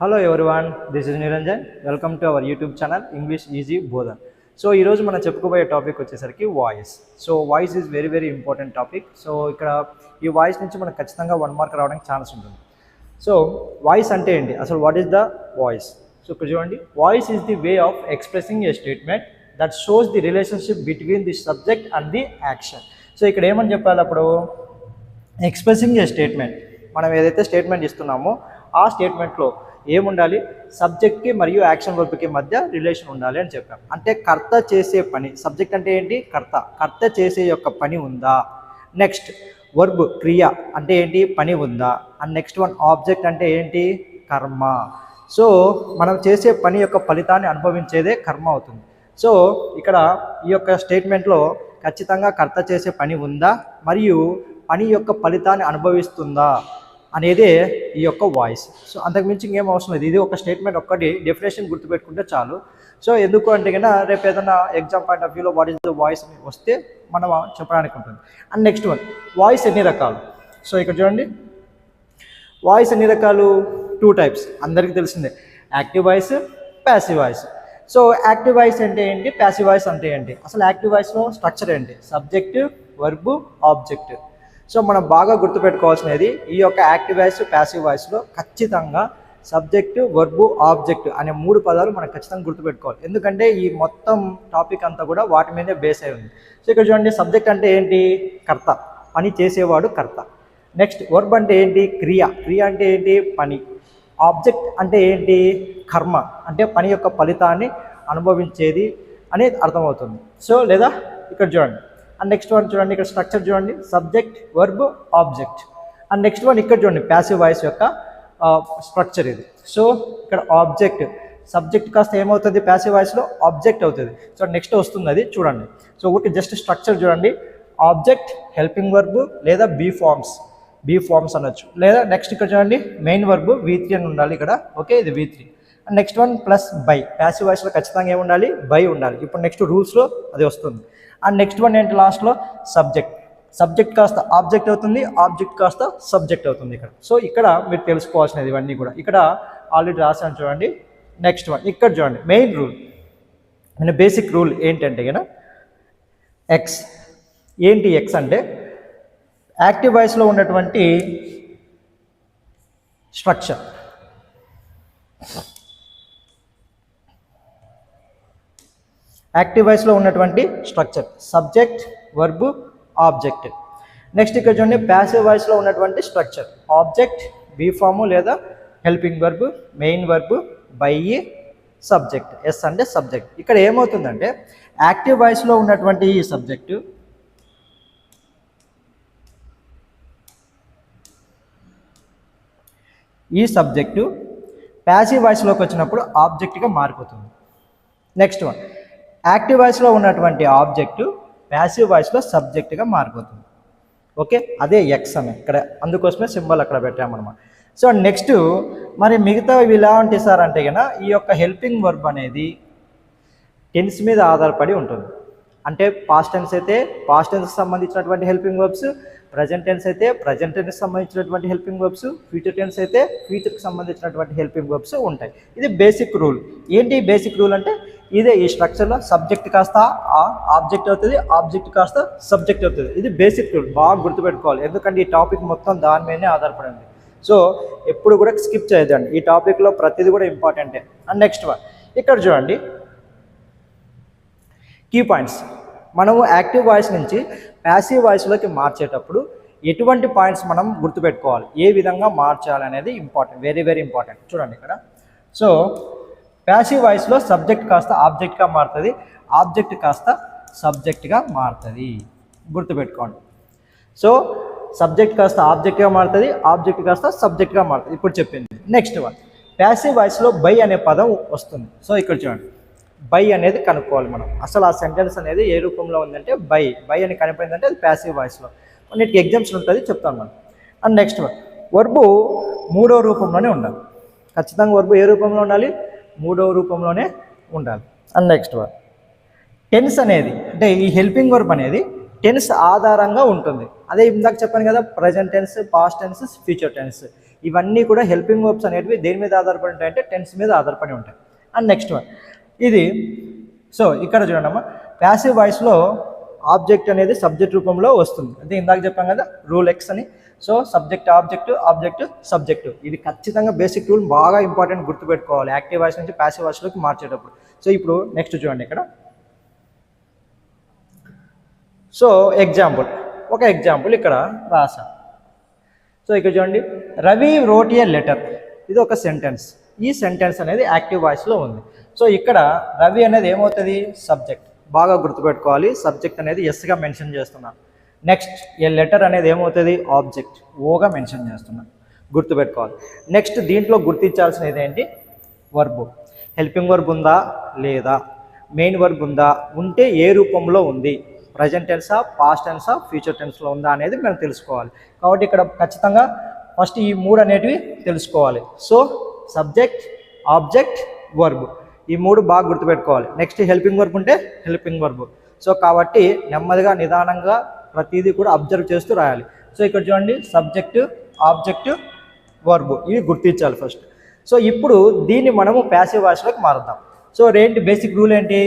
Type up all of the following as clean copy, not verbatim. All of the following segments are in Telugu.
Hello everyone, this is Niranjan. Welcome to our YouTube channel English easy Bodhan. So ఈరోజు మనం చెప్పుకోబోయే టాపిక్ వచ్చేసరికి voice. So voice is very very important topic. So ఇక్కడ ఈ వాయిస్ నుంచి మనకు ఖచ్చితంగా 1 మార్క్ రావడానికి ఛాన్స్ ఉంటుంది. సో వాయిస్ అంటే ఏంటి, అసలు what is the voice? So ఇక్కడ చూడండి, voice is the way of expressing A statement that shows the relationship between the subject and the action. So ఇక్కడ ఏమని చెప్పాలి, అప్పుడు ఎక్స్ప్రెసింగ్ ఏ స్టేట్మెంట్, మనం ఏదైతే స్టేట్మెంట్ ఇస్తున్నామో ఆ స్టేట్మెంట్లో ఏముండాలి, సబ్జెక్ట్కి మరియు యాక్షన్ వర్బ్కి మధ్య రిలేషన్ ఉండాలి అని చెప్పాం. అంటే కర్త చేసే పని, సబ్జెక్ట్ అంటే ఏంటి, కర్త చేసే యొక్క పని ఉందా. నెక్స్ట్ వర్బ్ క్రియ అంటే ఏంటి, పని ఉందా. అండ్ నెక్స్ట్ వన్ ఆబ్జెక్ట్ అంటే ఏంటి, కర్మ. సో మనం చేసే పని యొక్క ఫలితాన్ని అనుభవించేదే కర్మ అవుతుంది. సో ఇక్కడ ఈ యొక్క స్టేట్మెంట్లో ఖచ్చితంగా కర్త చేసే పని ఉందా మరియు పని యొక్క ఫలితాన్ని అనుభవిస్తుందా అనేదే ఈ యొక్క వాయిస్. సో అంతకుమించి ఇంకేం అవసరం లేదు. ఇది ఒక స్టేట్మెంట్ ఒక్కటి డెఫినేషన్ గుర్తుపెట్టుకుంటే చాలు. సో ఎందుకు అంటే కన్నా రేపు ఏదైనా ఎగ్జామ్ పాయింట్ ఆఫ్ వ్యూలో వాట్ ఈస్ ద వాయిస్ అని వస్తే మనం చెప్పడానికి ఉంటుంది. అండ్ నెక్స్ట్ వన్, వాయిస్ ఎన్ని రకాలు. సో ఇక్కడ చూడండి, వాయిస్ ఎన్ని రకాలు, 2 టైప్స్, అందరికీ తెలిసిందే, active voice, passive voice. So active voice అంటే ఏంటి, ప్యాసివ్ వాయిస్ అంటే ఏంటి, అసలు యాక్టివ్ వాయిస్లో స్ట్రక్చర్ ఏంటి, సబ్జెక్ట్, వర్బ్, ఆబ్జెక్ట్. సో మనం బాగా గుర్తుపెట్టుకోవాల్సినది ఈ యొక్క యాక్టివ్ వాయిస్, ప్యాసివ్ వాయిస్లో ఖచ్చితంగా సబ్జెక్టు, వర్బు, ఆబ్జెక్ట్ అనే 3 పదాలు మనం ఖచ్చితంగా గుర్తుపెట్టుకోవాలి. ఎందుకంటే ఈ మొత్తం టాపిక్ అంతా కూడా వాటి మీదే బేస్ అయి ఉంది. సో ఇక్కడ చూడండి, సబ్జెక్ట్ అంటే ఏంటి, కర్త, పని చేసేవాడు కర్త. నెక్స్ట్ వర్బ్ అంటే ఏంటి, క్రియ అంటే ఏంటి, పని. ఆబ్జెక్ట్ అంటే ఏంటి, కర్మ, అంటే పని యొక్క ఫలితాన్ని అనుభవించేది అనేది అర్థమవుతుంది. సో లేదా ఇక్కడ చూడండి. అండ్ నెక్స్ట్ వన్ చూడండి, ఇక్కడ స్ట్రక్చర్ చూడండి, subject, verb, object. And next one ఇక్కడ చూడండి, ప్యాసివ్ వాయిస్ యొక్క స్ట్రక్చర్ ఇది. సో ఇక్కడ ఆబ్జెక్ట్, సబ్జెక్ట్ కాస్త ఏమవుతుంది ప్యాసివ్ వాయిస్లో, ఆబ్జెక్ట్ అవుతుంది. సో నెక్స్ట్ వస్తుంది అది చూడండి. సో ఒకటి జస్ట్ స్ట్రక్చర్ చూడండి, ఆబ్జెక్ట్, హెల్పింగ్ వర్బ్ లేదా బీ ఫార్మ్స్ అనొచ్చు. లేదా నెక్స్ట్ ఇక్కడ చూడండి, మెయిన్ వర్బ్ V3 అని ఉండాలి ఇక్కడ. ఓకే, ఇది V3. And next one plus by, passive వాయిస్లో ఖచ్చితంగా ఏముండాలి, బై ఉండాలి. ఇప్పుడు నెక్స్ట్ రూల్స్లో అది వస్తుంది. అండ్ నెక్స్ట్ వన్ ఏంటి, లాస్ట్లో సబ్జెక్ట్ కాస్త ఆబ్జెక్ట్ అవుతుంది, ఆబ్జెక్ట్ కాస్త సబ్జెక్ట్ అవుతుంది ఇక్కడ. సో ఇక్కడ మీరు తెలుసుకోవాల్సినది ఇవన్నీ కూడా ఇక్కడ ఆల్రెడీ రాసాను చూడండి. నెక్స్ట్ వన్ ఇక్కడ చూడండి, మెయిన్ రూల్ అంటే బేసిక్ రూల్ ఏంటంటే కదా, ఎక్స్. ఏంటి ఎక్స్ అంటే, యాక్టివ్ వాయిస్లో ఉన్నటువంటి స్ట్రక్చర్, యాక్టివ్ వాయిస్లో ఉన్నటువంటి structure, subject, verb, object. Next ఇక్కడ చూడండి, ప్యాసివ్ వాయిస్లో ఉన్నటువంటి స్ట్రక్చర్, ఆబ్జెక్ట్, బీ ఫాము లేదా helping verb, main verb, by, subject. S అంటే సబ్జెక్ట్. ఇక్కడ ఏమవుతుందంటే యాక్టివ్ వాయిస్లో ఉన్నటువంటి ఈ సబ్జెక్టు ప్యాసివ్ వాయిస్లోకి వచ్చినప్పుడు ఆబ్జెక్ట్గా మారిపోతుంది. నెక్స్ట్ వన్, యాక్టివ్ వాయిస్లో ఉన్నటువంటి ఆబ్జెక్టు ప్యాసివ్ వాయిస్లో సబ్జెక్ట్గా మారిపోతుంది. ఓకే, అదే ఎక్స్ అని ఇక్కడ, అందుకోసమే సింబల్ అక్కడ పెట్టామన్నమాట. సో నెక్స్ట్ మరి మిగతా ఇలా ఉంటాయి సార్ అంటే కన్నా, ఈ యొక్క హెల్పింగ్ వర్బ్ అనేది టెన్స్ మీద ఆధారపడి ఉంటుంది. అంటే పాస్ట్ టెన్స్ అయితే పాస్ట్ టెన్స్కి సంబంధించినటువంటి హెల్పింగ్ వర్బ్స్, ప్రజెంట్ టెన్స్ అయితే ప్రజెంట్ టెన్స్కి సంబంధించినటువంటి హెల్పింగ్ వర్బ్స్, ఫ్యూచర్ టెన్స్ అయితే ఫ్యూచర్కి సంబంధించినటువంటి హెల్పింగ్ వర్బ్స్ ఉంటాయి. ఇది బేసిక్ రూల్. ఏంటి బేసిక్ రూల్ అంటే ఇదే, ఈ స్ట్రక్చర్లో సబ్జెక్ట్ కాస్త ఆబ్జెక్ట్ అవుతుంది, ఆబ్జెక్ట్ కాస్త సబ్జెక్ట్ అవుతుంది. ఇది బేసిక్ రూల్, బాగా గుర్తుపెట్టుకోవాలి. ఎందుకంటే ఈ టాపిక్ మొత్తం దాని మీదనే ఆధారపడింది. సో ఎప్పుడు కూడా స్కిప్ చేయదండి, ఈ టాపిక్లో ప్రతిదీ కూడా ఇంపార్టెంటే. అండ్ నెక్స్ట్ వన్ ఇక్కడ చూడండి, కీ పాయింట్స్. మనము యాక్టివ్ వాయిస్ నుంచి ప్యాసివ్ వాయిస్లోకి మార్చేటప్పుడు ఎటువంటి పాయింట్స్ మనం గుర్తుపెట్టుకోవాలి, ఏ విధంగా మార్చాలి అనేది ఇంపార్టెంట్, వెరీ వెరీ ఇంపార్టెంట్. చూడండి ఇక్కడ, సో ప్యాసివ్ వాయిస్లో సబ్జెక్ట్ కాస్త ఆబ్జెక్ట్గా మారుతుంది, ఆబ్జెక్ట్ కాస్త సబ్జెక్ట్గా మారుతుంది, గుర్తుపెట్టుకోండి. సో సబ్జెక్ట్ కాస్త ఆబ్జెక్ట్గా మారుతుంది, ఆబ్జెక్ట్ కాస్త సబ్జెక్ట్గా మారుతుంది, ఇప్పుడు చెప్పింది. నెక్స్ట్ వన్, ప్యాసివ్ వాయిస్లో బై అనే పదం వస్తుంది. సో ఇక్కడ చూడండి, బై అనేది కనుక్కోవాలి మనం, అసలు ఆ సెంటెన్స్ అనేది ఏ రూపంలో ఉందంటే బై అని కనిపోయిందంటే అది ప్యాసివ్ వాయిస్లో. కొన్నిటికి ఎగ్జామ్స్ ఉంటుంది, చెప్తాను మనం. అండ్ నెక్స్ట్ వన్, వర్బు 3వ రూపంలోనే ఉండాలి. ఖచ్చితంగా వర్బు ఏ రూపంలో ఉండాలి, 3వ రూపంలోనే ఉండాలి. అండ్ నెక్స్ట్ వన్, టెన్స్ అనేది అంటే ఈ హెల్పింగ్ వర్బ్ అనేది టెన్స్ ఆధారంగా ఉంటుంది. అదే ఇందాక చెప్పాను కదా, present tense, past tense, future tense. ఇవన్నీ కూడా హెల్పింగ్ వర్బ్స్ అనేటివి దేని మీద ఆధారపడి ఉంటాయంటే టెన్స్ మీద ఆధారపడి ఉంటాయి. అండ్ నెక్స్ట్ వన్ ఇది. సో ఇక్కడ చూడండి ప్యాసివ్ వాయిస్లో ఆబ్జెక్ట్ అనేది సబ్జెక్ట్ రూపంలో వస్తుంది. అంటే ఇందాక చెప్పాం కదా రూల్ ఎక్స్ అని. So subject object, object subject, ఇది ఖచ్చితంగా బేసిక్ రూల్, బాగా ఇంపార్టెంట్ గుర్తుపెట్టుకోవాలి యాక్టివ్ వాయిస్ నుంచి ప్యాసివ్ వాయిస్లోకి మార్చేటప్పుడు. సో ఇప్పుడు నెక్స్ట్ చూడండి ఇక్కడ. సో ఎగ్జాంపుల్, ఒక ఎగ్జాంపుల్ ఇక్కడ రాసా. సో ఇక్కడ చూడండి, రవి రోట్ ఏ లెటర్, ఇది ఒక సెంటెన్స్. ఈ సెంటెన్స్ అనేది యాక్టివ్ వాయిస్లో ఉంది. సో ఇక్కడ రవి అనేది ఏమవుతుంది, సబ్జెక్ట్, బాగా గుర్తుపెట్టుకోవాలి. సబ్జెక్ట్ అనేది ఎస్గా మెన్షన్ చేస్తున్నాను. నెక్స్ట్ ఏ లెటర్ అనేది ఏమవుతుంది, ఆబ్జెక్ట్, ఓగా మెన్షన్ చేస్తున్నాను, గుర్తుపెట్టుకోవాలి. నెక్స్ట్ దీంట్లో గుర్తించాల్సినది ఏంటి, వర్బు. హెల్పింగ్ వర్బ్ ఉందా లేదా, మెయిన్ వర్బ్ ఉందా, ఉంటే ఏ రూపంలో ఉంది, ప్రజెంట్ టెన్సా, పాస్ట్ టెన్సా, ఫ్యూచర్ టెన్స్లో ఉందా అనేది మనం తెలుసుకోవాలి. కాబట్టి ఇక్కడ ఖచ్చితంగా ఫస్ట్ ఈ మూడు అనేటివి తెలుసుకోవాలి. సో సబ్జెక్ట్, ఆబ్జెక్ట్, వర్బ్, ఈ మూడు బాగా గుర్తుపెట్టుకోవాలి. నెక్స్ట్ హెల్పింగ్ వర్బ్ ఉంటే హెల్పింగ్ వర్బ్. సో కాబట్టి నెమ్మదిగా నిదానంగా ప్రతిదీ కూడా అబ్జర్వ్ చేస్తూ రాయాలి. సో ఇక్కడ చూడండి, సబ్జెక్టు, ఆబ్జెక్టు, వర్బ్, ఇవి గుర్తించాలి ఫస్ట్. సో ఇప్పుడు దీన్ని మనము ప్యాసివ్ వాయిస్లోకి మారుద్దాం. సో ఏంటి బేసిక్ రూల్ ఏంటి,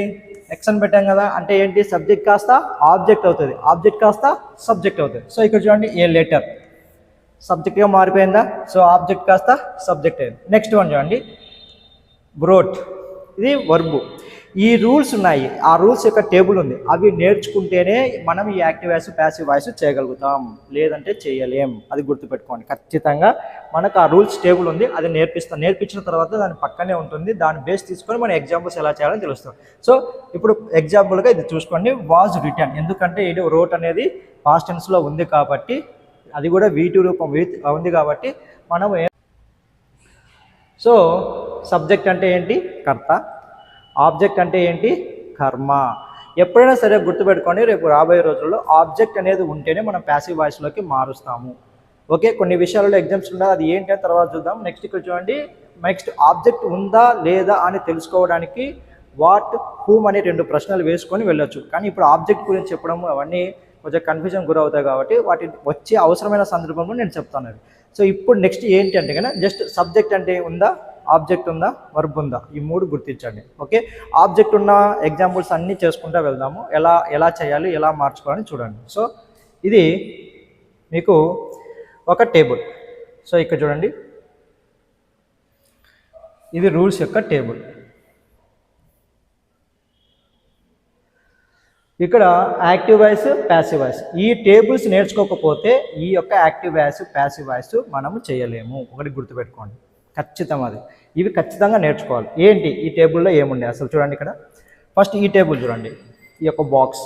ఎక్స్ అని పెట్టాం కదా, అంటే ఏంటి, సబ్జెక్ట్ కాస్త ఆబ్జెక్ట్ అవుతుంది, ఆబ్జెక్ట్ కాస్త సబ్జెక్ట్ అవుతుంది. సో ఇక్కడ చూడండి, ఏ లెటర్ సబ్జెక్ట్గా మారిపోయిందా, సో ఆబ్జెక్ట్ కాస్త సబ్జెక్ట్ అయింది. నెక్స్ట్ వన్ చూడండి, బ్రోట్, ఇది వర్బు. ఈ రూల్స్ ఉన్నాయి, ఆ రూల్స్ యొక్క టేబుల్ ఉంది, అవి నేర్చుకుంటేనే మనం ఈ యాక్టివ్ వాయిస్ ప్యాసివ్ వాయిస్ చేయగలుగుతాం, లేదంటే చేయలేం. అది గుర్తుపెట్టుకోండి. ఖచ్చితంగా మనకు ఆ రూల్స్ టేబుల్ ఉంది, అది నేర్పించిన తర్వాత దాని పక్కనే ఉంటుంది, దాన్ని బేస్ తీసుకొని మన ఎగ్జాంపుల్స్ ఎలా చేయాలని తెలుస్తుంది. సో ఇప్పుడు ఎగ్జాంపుల్గా ఇది చూసుకోండి, వాజ్ రిటర్న్, ఎందుకంటే ఇది రోట్ అనేది పాస్ట్ టెన్స్లో ఉంది కాబట్టి, అది కూడా V2 రూపం ఉంది కాబట్టి మనం. సో సబ్జెక్ట్ అంటే ఏంటి, కర్త, ఆబ్జెక్ట్ అంటే ఏంటి, కర్మ. ఎప్పుడైనా సరే గుర్తుపెట్టుకోండి, రేపు రాబోయే రోజుల్లో ఆబ్జెక్ట్ అనేది ఉంటేనే మనం ప్యాసివ్ వాయిస్లోకి మారుస్తాము. ఓకే, కొన్ని విషయాలలో ఎగ్జామ్స్ ఉండాలి, అది ఏంటి అని తర్వాత చూద్దాం. నెక్స్ట్ ఇక్కడ చూడండి, నెక్స్ట్ ఆబ్జెక్ట్ ఉందా లేదా అని తెలుసుకోవడానికి వాట్, హూమ్ అనే 2 ప్రశ్నలు వేసుకొని వెళ్ళొచ్చు. కానీ ఇప్పుడు ఆబ్జెక్ట్ గురించి చెప్పడం అవన్నీ కొంచెం కన్ఫ్యూజన్ గురవుతాయి కాబట్టి వాటి వచ్చే అవసరమైన సందర్భంలో నేను చెప్తాను. సో ఇప్పుడు నెక్స్ట్ ఏంటి అంటే కనుక జస్ట్ సబ్జెక్ట్ అంటే ఉందా, ఆబ్జెక్ట్ ఉందా, వర్బ్ ఉందా, ఈ మూడు గుర్తించండి. ఓకే, ఆబ్జెక్ట్ ఉన్న ఎగ్జాంపుల్స్ అన్నీ చేసుకుంటూ వెళ్దాము, ఎలా చేయాలి, ఎలా మార్చుకోవాలని చూడండి. సో ఇది మీకు ఒక టేబుల్. సో ఇక్కడ చూడండి, ఇది రూల్స్ యొక్క టేబుల్. ఇక్కడ యాక్టివ్ వాయిస్, ప్యాసివ్ వాయిస్, ఈ టేబుల్స్ నేర్చుకోకపోతే ఈ యొక్క యాక్టివ్ వాయిస్, ప్యాసివ్ వాయిస్ మనము చేయలేము. ఒకటి గుర్తుపెట్టుకోండి, ఖచ్చితంగా అది, ఇవి ఖచ్చితంగా నేర్చుకోవాలి. ఏంటి ఈ టేబుల్లో ఏముండే అసలు చూడండి. ఇక్కడ ఫస్ట్ ఈ టేబుల్ చూడండి, ఈ యొక్క box,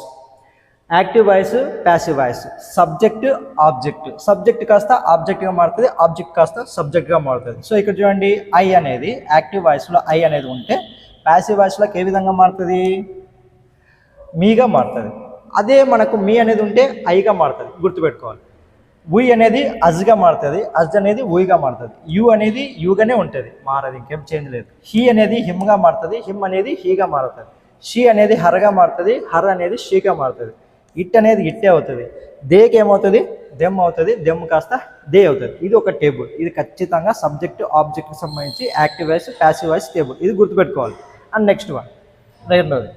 active voice, passive voice, subject, object, subject కాస్త ఆబ్జెక్ట్గా మారుతుంది, ఆబ్జెక్ట్ కాస్త సబ్జెక్ట్గా మారుతుంది. సో ఇక్కడ చూడండి, ఐ అనేది యాక్టివ్ వాయిస్లో ఐ అనేది ఉంటే ప్యాసివ్ వాయిస్లోకి ఏ విధంగా మారుతుంది, మీగా మారుతుంది. అదే మనకు మీ అనేది ఉంటే ఐగా మారుతుంది, గుర్తుపెట్టుకోవాలి. ఉయ్ అనేది అజ్గా మారుతుంది, అజ్ అనేది ఉయ్గా మారుతుంది. యు అనేది యూగానే ఉంటుంది, మారదు, ఇంకేం చేంజ్ లేదు. హీ అనేది హిమ్గా మారుతుంది, హిమ్ అనేది హీగా మారుతుంది. షీ అనేది హర్గా మారుతుంది, హర్ అనేది షీగా మారుతుంది. ఇట్ అనేది ఇట్టే అవుతుంది. దేకి ఏమవుతుంది, దెమ్ అవుతుంది, దెమ్ కాస్త దే అవుతుంది. ఇది ఒక టేబుల్. ఇది ఖచ్చితంగా సబ్జెక్ట్, ఆబ్జెక్ట్కి సంబంధించి active voice, passive voice table, ఇది గుర్తుపెట్టుకోవాలి. అండ్ నెక్స్ట్ వన్, రెండోది,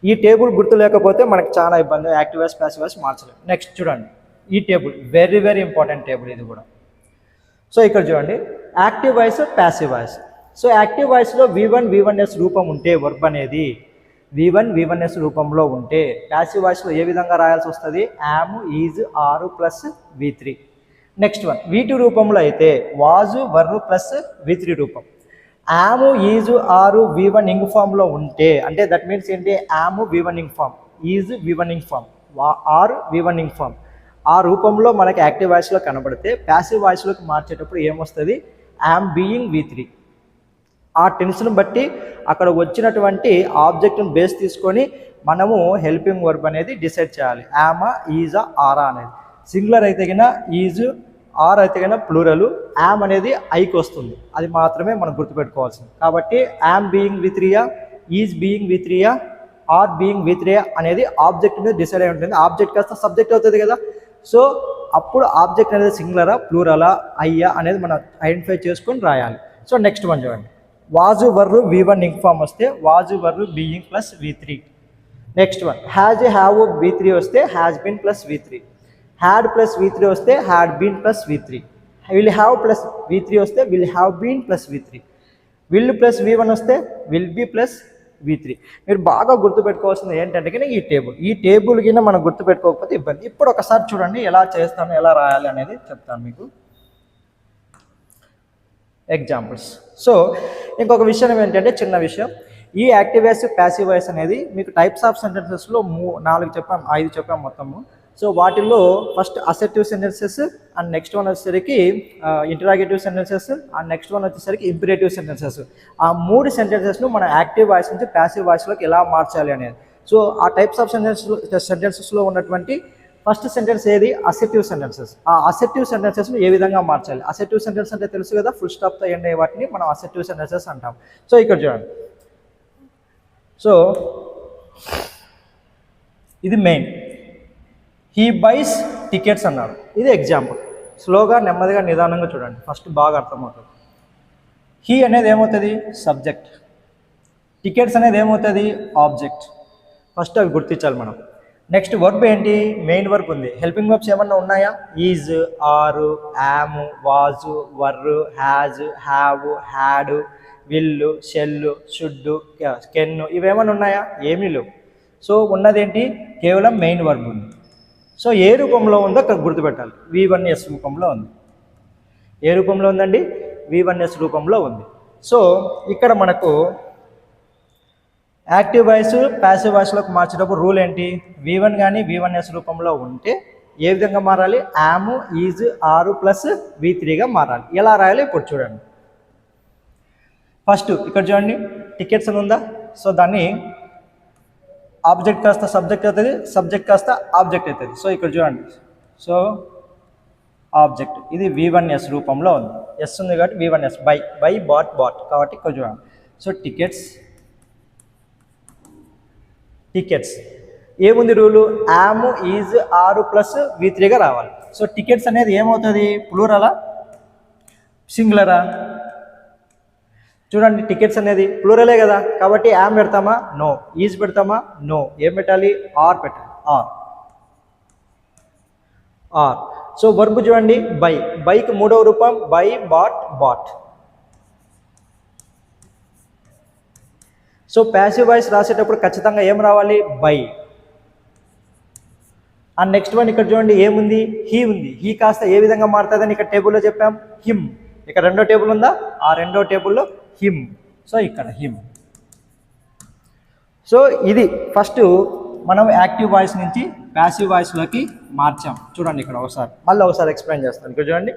ఈ టేబుల్ గుర్తు లేకపోతే మనకు చాలా ఇబ్బంది, యాక్టివ్ వాయిస్, ప్యాసివ్ వాయిస్ మార్చలేము. నెక్స్ట్ చూడండి, ఈ table very very important table ఇది కూడా. సో ఇక్కడ చూడండి, active voice, passive voice. So active వాయిస్లో V1 V1S రూపం ఉంటే, వర్బ్ అనేది V1 V1S రూపంలో ఉంటే, ప్యాసివ్ వాయిస్లో ఏ విధంగా రాయాల్సి వస్తుంది, యామ్, ఈజ్, ఆరు plus V3. Next one, V2 రూపంలో అయితే వాజు, వర్ ప్లస్ V3 రూపం. యాము, ఈజు, ఆరు V1 ఇంగ్ ఫామ్లో ఉంటే, అంటే దట్ మీన్స్ ఏంటి, am V1 ing form, is V1 ing form, are V1 ing form, ఆ రూపంలో మనకి యాక్టివ్ వాయిస్లో కనబడితే ప్యాసివ్ వాయిస్లోకి మార్చేటప్పుడు ఏమొస్తుంది, యామ్ బీయింగ్ V3. ఆ టెన్స్ను బట్టి అక్కడ వచ్చినటువంటి ఆబ్జెక్ట్ను బేస్ తీసుకొని మనము హెల్పింగ్ వర్బ్ అనేది డిసైడ్ చేయాలి. యామా, ఈజా, ఆరా అనేది. సింగులర్ అయితే కన్నా ఈజు, ఆర్ అయితే కన్నా ప్లూరలు, యామ్ అనేది ఐకి వస్తుంది, అది మాత్రమే మనం గుర్తుపెట్టుకోవాల్సింది. కాబట్టి యామ్ బీయింగ్ V3యా, ఈజ్ బీయింగ్ V3యా, ఆర్ బీయింగ్ V3యా అనేది ఆబ్జెక్ట్ మీద డిసైడ్ అయి ఉంటుంది. ఆబ్జెక్ట్ కాస్త సబ్జెక్ట్ అవుతుంది కదా. సో అప్పుడు ఆబ్జెక్ట్ అనేది సింగులరా ప్లూరలా అయ్యా అనేది మనం ఐడెంటిఫై చేసుకొని రాయాలి. సో నెక్స్ట్ వన్ చూడండి, was were V1 ing form వస్తే was were being plus V3. Next one has have V3 వస్తే has been plus V3, had plus V3 వస్తే had been plus V3, will have plus V3 వస్తే will have been plus V3, will plus V1 వస్తే విల్ బీ ప్లస్ V3. మీరు బాగా గుర్తుపెట్టుకోవాల్సింది ఏంటంటే కానీ ఈ టేబుల్ కింద మనం గుర్తుపెట్టుకోకపోతే ఇబ్బంది. ఇప్పుడు ఒకసారి చూడండి ఎలా చేస్తాను, ఎలా రాయాలి అనేది చెప్తాను మీకు ఎగ్జాంపుల్స్. సో ఇంకొక విషయం ఏంటంటే చిన్న విషయం, ఈ యాక్టివ్ వాయిస్ ప్యాసివ్ వాయిస్ అనేది మీకు టైప్స్ ఆఫ్ సెంటెన్సెస్లో 5 చెప్పాం మొత్తము. సో వాటిల్లో first assertive sentences and next one వచ్చేసరికి interrogative sentences and next one వచ్చేసరికి ఇంపరేటివ్ సెంటెన్సెస్. ఆ 3 సెంటెన్సెస్ను మన యాక్టివ్ వాయిస్ నుంచి ప్యాసివ్ వాయిస్లోకి ఎలా మార్చాలి అనేది. సో ఆ టైప్స్ ఆఫ్ సెంటెన్సెస్లో ఉన్నటువంటి ఫస్ట్ సెంటెన్స్ ఏది, అసెర్టివ్ సెంటెన్సెస్. ఆ అసెర్టివ్ సెంటెన్సెస్ను ఏ విధంగా మార్చాలి? అసెర్టివ్ సెంటెన్స్ అంటే తెలుసు కదా, ఫుల్ స్టాప్తో ఎండ్ అయ్యే వాటిని మనం అసెర్టివ్ సెంటెన్సెస్ అంటాం. సో ఇక్కడ చూడండి, సో ఇది మెయిన్, హీ బైస్ టికెట్స్ అన్నాడు, ఇది ఎగ్జాంపుల్. స్లోగా నెమ్మదిగా నిదానంగా చూడండి, ఫస్ట్ బాగా అర్థమవుతుంది. హీ అనేది ఏమవుతుంది, సబ్జెక్ట్. టికెట్స్ అనేది ఏమవుతుంది, ఆబ్జెక్ట్. ఫస్ట్ అవి గుర్తించాలి మనం. నెక్స్ట్ వర్బ్ ఏంటి, మెయిన్ వర్బ్ ఉంది. హెల్పింగ్ వర్బ్స్ ఏమన్నా ఉన్నాయా, is, are, am, was, were, has, have, had, will, shall, should, can, ఇవేమన్నా ఉన్నాయా, ఏమీ లేవు. సో ఉన్నదేంటి, కేవలం మెయిన్ వర్బ్ ఉంది. సో ఏ రూపంలో ఉందో అక్కడ గుర్తుపెట్టాలి, V1S రూపంలో ఉంది. ఏ రూపంలో ఉందండి, V1S రూపంలో ఉంది. సో ఇక్కడ మనకు యాక్టివ్ వాయిస్ ప్యాసివ్ వాయిస్లోకి మార్చేటప్పుడు రూల్ ఏంటి, V1 కానీ V1S రూపంలో ఉంటే ఏ విధంగా మారాలి, యామ్, ఈజ్, ఆర్ ప్లస్ V3గా మారాలి. ఎలా రాయాలి ఇప్పుడు చూడండి. ఫస్ట్ ఇక్కడ చూడండి, టికెట్స్ అని ఉందా, సో దాన్ని ఆబ్జెక్ట్ కాస్త సబ్జెక్ట్ అవుతుంది, సబ్జెక్ట్ కాస్త ఆబ్జెక్ట్ అవుతుంది. సో ఇక్కడ చూడండి, సో ఆబ్జెక్ట్ ఇది V1S రూపంలో ఉంది. ఎస్ ఉంది కాబట్టి V1S, బై బాట్ కాబట్టి ఇక్కడ చూడండి. సో టికెట్స్ ఏముంది rule, am, is, are plus V3గా రావాలి. సో టికెట్స్ అనేది ఏమవుతుంది, ప్లూరలా సింగులరా? చూడండి, టికెట్స్ అనేది ప్లూరలే కదా, కాబట్టి యామ్ పెడతామా, నో. ఈజ్ పెడతామా, నో. ఏం పెట్టాలి, ఆర్ పెట్టాలి, ఆర్. సో వర్బ్ చూడండి, బైకి 3వ రూపం by, bought. So passive voice రాసేటప్పుడు ఖచ్చితంగా ఏం రావాలి, బై. అండ్ నెక్స్ట్ వన్ ఇక్కడ చూడండి ఏముంది, హీ ఉంది. హీ కాస్త ఏ విధంగా మారుతుందని ఇక్కడ టేబుల్లో చెప్పాం, హిమ్. ఇక్కడ రెండో టేబుల్ ఉందా, ఆ రెండో టేబుల్లో హిమ్. సో ఇక్కడ హిమ్. సో ఇది ఫస్ట్ మనం యాక్టివ్ వాయిస్ నుంచి ప్యాసివ్ వాయిస్లోకి మార్చాం. చూడండి ఇక్కడ ఒకసారి ఎక్స్ప్లెయిన్ చేస్తాను. ఇక్కడ చూడండి,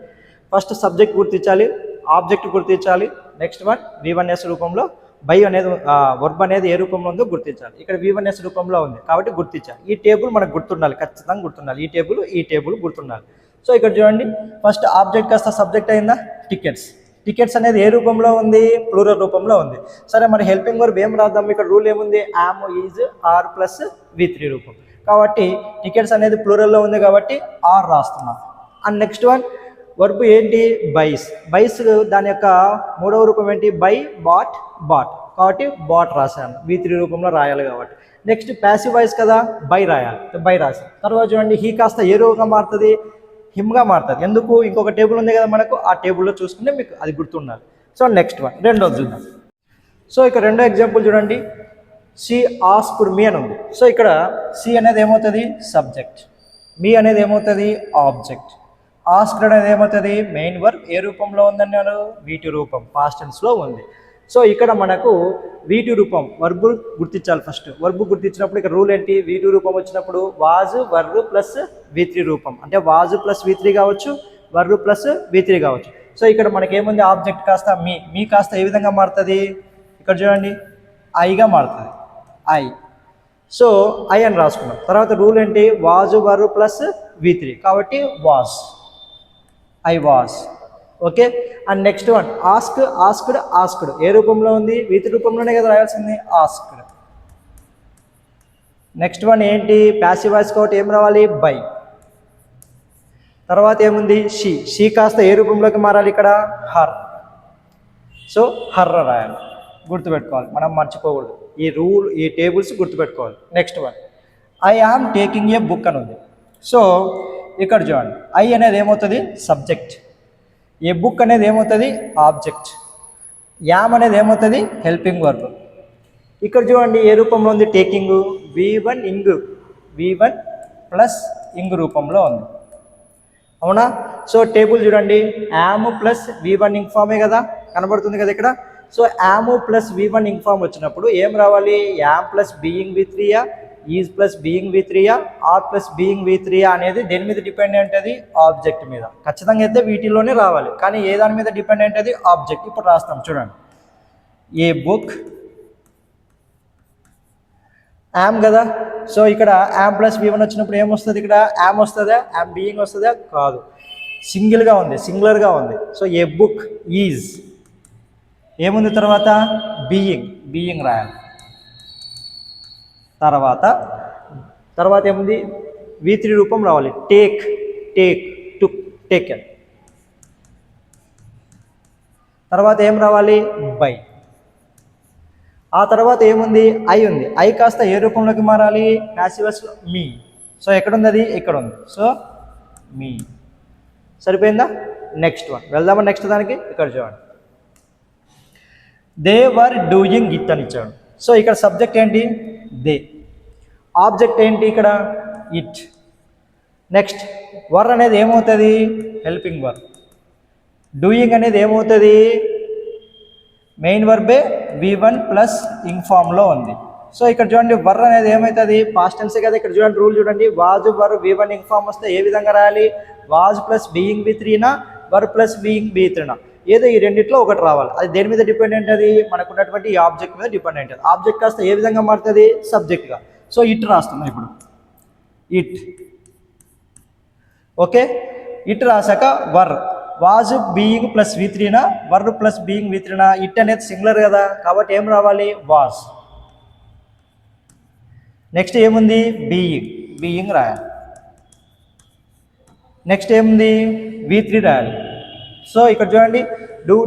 ఫస్ట్ సబ్జెక్ట్ గుర్తించాలి, ఆబ్జెక్ట్ గుర్తించాలి. నెక్స్ట్ వన్ V1S రూపంలో బై అనేది వర్బ్ అనేది ఏ రూపంలో ఉందో గుర్తించాలి. ఇక్కడ V1S రూపంలో ఉంది కాబట్టి గుర్తించాలి. ఈ టేబుల్ మనకు గుర్తుండాలి, ఖచ్చితంగా గుర్తుండాలి. ఈ టేబుల్ గుర్తుండాలి. సో ఇక్కడ చూడండి, ఫస్ట్ ఆబ్జెక్ట్ కాస్త సబ్జెక్ట్ అయిందా, టికెట్స్ అనేది ఏ రూపంలో ఉంది, ప్లూరల్ రూపంలో ఉంది. సరే మరి హెల్పింగ్ వర్బ్ ఏం రాద్దాం, ఇక్కడ రూల్ ఏముంది, yam, is, are plus V3 రూపం. కాబట్టి టికెట్స్ అనేది ప్లూరల్లో ఉంది కాబట్టి ఆర్ రాస్తున్నాం. అండ్ నెక్స్ట్ వన్ వర్బ్ ఏంటి, బైస్ దాని యొక్క 3వ రూపం ఏంటి, బై, బాట్ కాబట్టి బాట్ రాశాను, V3 రూపంలో రాయాలి కాబట్టి. నెక్స్ట్ ప్యాసివ్ వాయిస్ కదా, బై రాశాను. తర్వాత చూడండి, హీ కాస్త ఏ రూపంగా మారుతుంది, హిమ్గా మారుతుంది. ఎందుకు, ఇంకొక టేబుల్ ఉంది కదా మనకు, ఆ టేబుల్లో చూసుకుంటే మీకు అది గుర్తుండాలి. సో నెక్స్ట్ వన్ రెండోది చూద్దాం. సో ఇక్కడ రెండో ఎగ్జాంపుల్ చూడండి, షీ ఆస్క్డ్ మీ అని ఉంది. సో ఇక్కడ షీ అనేది ఏమవుతుంది, సబ్జెక్ట్. మీ అనేది ఏమవుతుంది, ఆబ్జెక్ట్. ఆస్క్డ్ అనేది ఏమవుతుంది, మెయిన్ వర్బ్. ఏ రూపంలో ఉందన్నారు, V2 రూపం, పాస్ట్ టెన్స్లో ఉంది. సో ఇక్కడ మనకు V2 రూపం వర్బ్ గుర్తించాలి. ఫస్ట్ వర్బ్ గుర్తించినప్పుడు ఇక్కడ రూల్ ఏంటి, V2 రూపం వచ్చినప్పుడు వాజ్, వర్బ్ ప్లస్ V3 రూపం. అంటే వాజ్ ప్లస్ V3 కావచ్చు, వర్బ్ ప్లస్ V3 కావచ్చు. సో ఇక్కడ మనకి ఏముంది, ఆబ్జెక్ట్ కాస్త మీ కాస్త ఏ విధంగా మారుతుంది, ఇక్కడ చూడండి ఐగా మారుతుంది, ఐ. సో ఐ అని రాసుకున్నాం. తర్వాత రూల్ ఏంటి, వాజ్, వర్బ్ ప్లస్ V3 కాబట్టి I was. Okay. And next one asked ఏ రూపంలో ఉంది, V3 రూపంలోనే కదా రాయాల్సింది, ఆస్క్డ్. నెక్స్ట్ వన్ ఏంటి, ప్యాసివ్ వాయిస్ కాబట్టి ఏం రావాలి, బై. తర్వాత ఏముంది షీ కాస్త ఏ రూపంలోకి మారాలి ఇక్కడ హర్. సో హర్ర రాయాలి, గుర్తుపెట్టుకోవాలి, మనం మర్చిపోకూడదు. ఈ టేబుల్స్ గుర్తుపెట్టుకోవాలి. Next one, I am taking a book అని ఉంది. సో ఇక్కడ చూడండి, ఐ అనేది ఏమవుతుంది సబ్జెక్ట్, ఏ బుక్ అనేది ఏమవుతుంది ఆబ్జెక్ట్, యామ్ అనేది ఏమవుతుంది హెల్పింగ్ వర్బ్. ఇక్కడ చూడండి ఏ రూపంలో ఉంది టేకింగ్, V1 ప్లస్ ఇంగ్ రూపంలో ఉంది, అవునా. సో టేబుల్ చూడండి, యామ్ ప్లస్ V1 ఇంగ్ ఫామే కదా కనబడుతుంది కదా ఇక్కడ. So am plus V1 ing form వచ్చినప్పుడు ఏం రావాలి, యామ్ ప్లస్ బీయింగ్ V3యా, ఈజ్ ప్లస్ బీయింగ్ V3యా, ఆర్ ప్లస్ బీయింగ్ V3యా అనేది దేని మీద డిపెండెంట్ అది ఆబ్జెక్ట్ మీద. ఖచ్చితంగా అయితే వీటిలోనే రావాలి, కానీ ఏ దాని మీద డిపెండెంట్ అది ఆబ్జెక్ట్. ఇప్పుడు రాస్తాం చూడండి, ఏ బుక్ యామ్ కదా. సో ఇక్కడ యామ్ ప్లస్ V1 వచ్చినప్పుడు ఏమొస్తుంది, ఇక్కడ యామ్ వస్తుందా, యామ్ బీయింగ్ వస్తుందా, కాదు, సింగిల్గా ఉంది, సింగులర్గా ఉంది. సో ఏ బుక్ ఈజ్ ఏముంది తర్వాత బీయింగ్ రాయాలి. తర్వాత ఏముంది V3 రూపం రావాలి, టేకెన్. తర్వాత ఏం రావాలి బై. ఆ తర్వాత ఏముంది ఐ ఉంది, ఐ కాస్త ఏ రూపంలోకి మారాలి ప్యాసివస్లో మీ. సో ఎక్కడుంది అది, ఇక్కడ ఉంది. సో మీ సరిపోయిందా. నెక్స్ట్ వన్ వెళ్దామా, నెక్స్ట్ దానికి. ఇక్కడ చూడండి, దే వర్ డూయింగ్ ఇట్ అని ఇచ్చాడు. సో ఇక్కడ సబ్జెక్ట్ ఏంటి దే, ఆబ్జెక్ట్ ఏంటి ఇక్కడ ఇట్. నెక్స్ట్ వర్ అనేది ఏమవుతుంది హెల్పింగ్ వర్బ్, డూయింగ్ అనేది ఏమవుతుంది మెయిన్ వర్బే V1 ప్లస్ ఇంగ్ ఫామ్లో ఉంది. సో ఇక్కడ చూడండి వర్ అనేది ఏమవుతుంది పాస్ట్ టెన్సే కదా. ఇక్కడ చూడండి రూల్ చూడండి, was were V1 ing form వస్తే ఏ విధంగా రాయాలి, వాజ్ ప్లస్ బీయింగ్ V3నా, వర్ ప్లస్ బీయింగ్ V3నా, ఏదో ఈ రెండిట్లో ఒకటి రావాలి. అది దేని మీద డిపెండెంట్, అది మనకు ఉన్నటువంటి ఈ ఆబ్జెక్ట్ మీద డిపెండెంట్. ఆబ్జెక్ట్ కాస్త ఏ విధంగా మారుతుంది సబ్జెక్ట్గా. సో ఇట్ రాస్తున్నాం ఇప్పుడు, ఇట్. ఓకే, ఇట్ రాసాక వర్, వాజ్ బీయింగ్ ప్లస్ V3నా, వర్ ప్లస్ బీయింగ్ V3నా, ఇట్ అనేది సింగులర్ కదా కాబట్టి ఏం రావాలి వాజ్. నెక్స్ట్ ఏముంది బీయింగ్ రాయాలి. నెక్స్ట్ ఏముంది V3 రాయాలి. సో ఇక్కడ చూడండి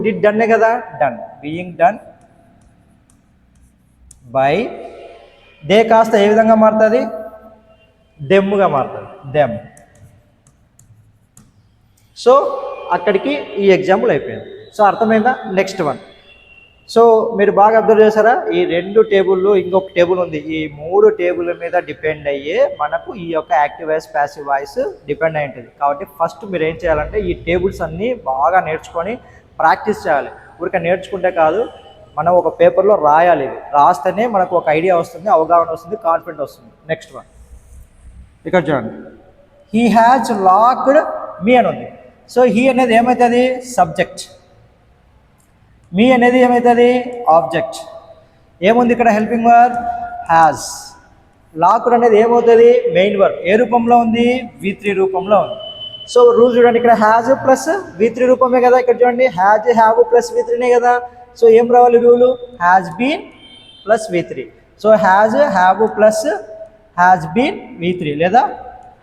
డిడ్ డన్నే కదా, done, being done by. They కాస్త ఏ విధంగా మారుతుంది దెమ్గా మారుతుంది, దెమ్. సో అక్కడికి ఈ ఎగ్జాంపుల్ అయిపోయింది. సో అర్థమైందా. నెక్స్ట్ వన్, సో మీరు బాగా అబ్జర్వ్ చేశారా, ఈ రెండు టేబుల్లో ఇంకొక టేబుల్ ఉంది, ఈ మూడు టేబుల్ మీద డిపెండ్ అయ్యే మనకు ఈ యొక్క active voice passive voice depend అయి ఉంటుంది. కాబట్టి ఫస్ట్ మీరు ఏం చేయాలంటే ఈ టేబుల్స్ అన్నీ బాగా నేర్చుకొని ప్రాక్టీస్ చేయాలి. ఊరికే నేర్చుకుంటే కాదు, మనం ఒక పేపర్లో రాయాలి. ఇది రాస్తేనే మనకు ఒక ఐడియా వస్తుంది, అవగాహన వస్తుంది, కాన్ఫిడెంట్ వస్తుంది. నెక్స్ట్ వన్ ఇక్కడ చూడండి, హీ హ్యాజ్ లాక్డ్ మీ అని ఉంది. సో హీ అనేది ఏమవుతుంది సబ్జెక్ట్, మీ అనేది ఏమవుతుంది ఆబ్జెక్ట్. ఏముంది ఇక్కడ హెల్పింగ్ వర్బ్ హ్యాజ్. లాక్డ్ అనేది ఏమవుతుంది మెయిన్ వర్బ్, ఏ రూపంలో ఉంది V3 రూపంలో ఉంది. సో రూల్ చూడండి, ఇక్కడ హ్యాజ్ ప్లస్ V3 రూపమే కదా. ఇక్కడ చూడండి హ్యాజ్ హ్యావ్ ప్లస్ V3నే కదా. సో ఏం రావాలి rule has been plus V3. So has have plus has been V3 లేదా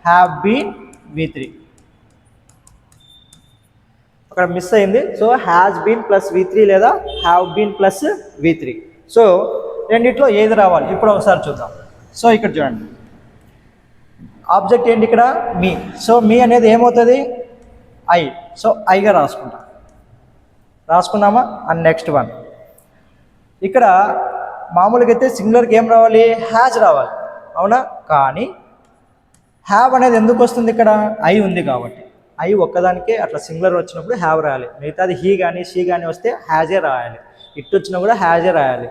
హ్యావ్ బీన్ V3. అక్కడ మిస్ అయింది. So has been plus V3 లేదా have been plus V3. So రెండిట్లో ఏది రావాలి ఇప్పుడు ఒకసారి చూద్దాం. సో ఇక్కడ చూడండి ఆబ్జెక్ట్ ఏంటి ఇక్కడ మీ. సో మీ అనేది ఏమవుతుంది ఐ. సో ఐగా రాసుకున్నామా. అండ్ నెక్స్ట్ వన్ ఇక్కడ మామూలుగా అయితే సింగులర్కి ఏం రావాలి హ్యాజ్ రావాలి, అవునా. కానీ హ్యావ్ అనేది ఎందుకు వస్తుంది ఇక్కడ ఐ ఉంది కాబట్టి. ఐ ఒక్కదానికే అట్లా సింగులర్ వచ్చినప్పుడు హ్యావ్ రాయాలి. మిగతాది హీ కానీ షీ కానీ వస్తే హ్యాజే రాయాలి. ఇట్ వచ్చినా కూడా హ్యాజే రాయాలి.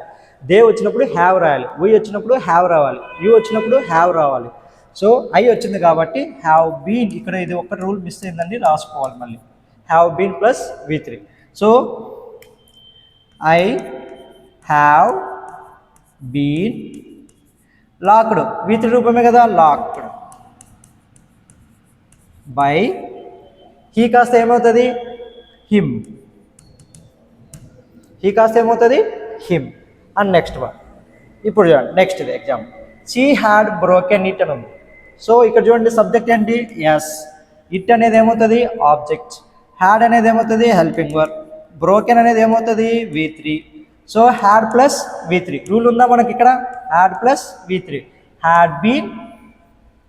దే వచ్చినప్పుడు హ్యావ్ రాయాలి. వీ వచ్చినప్పుడు హ్యావ్ రావాలి. యూ వచ్చినప్పుడు హ్యావ్ రావాలి. సో ఐ వచ్చింది కాబట్టి హ్యావ్ బీన్. ఇక్కడ ఇది ఒక్క రూల్ మిస్ అయిందండి, రాసుకోవాలి మళ్ళీ. Have been plus V3. So I have been locked, V3 రూపమే కదా లాక్డ్ బై. హీ కాస్త ఏమవుతుంది హిమ్. హీ కాస్త ఏమవుతుంది హిమ్. అండ్ నెక్స్ట్ వన్ ఇప్పుడు చూడండి నెక్స్ట్ ఇది example. She had broken it అని ఉంది. సో ఇక్కడ చూడండి సబ్జెక్ట్ ఏంటి ఎస్, ఇట్ అనేది ఏమవుతుంది ఆబ్జెక్ట్, హ్యాడ్ అనేది ఏమవుతుంది హెల్పింగ్ వర్బ్, బ్రోకెన్ అనేది ఏమవుతుంది V3. So had plus V3 rule ఉందా మనకి ఇక్కడ, had plus V3, had been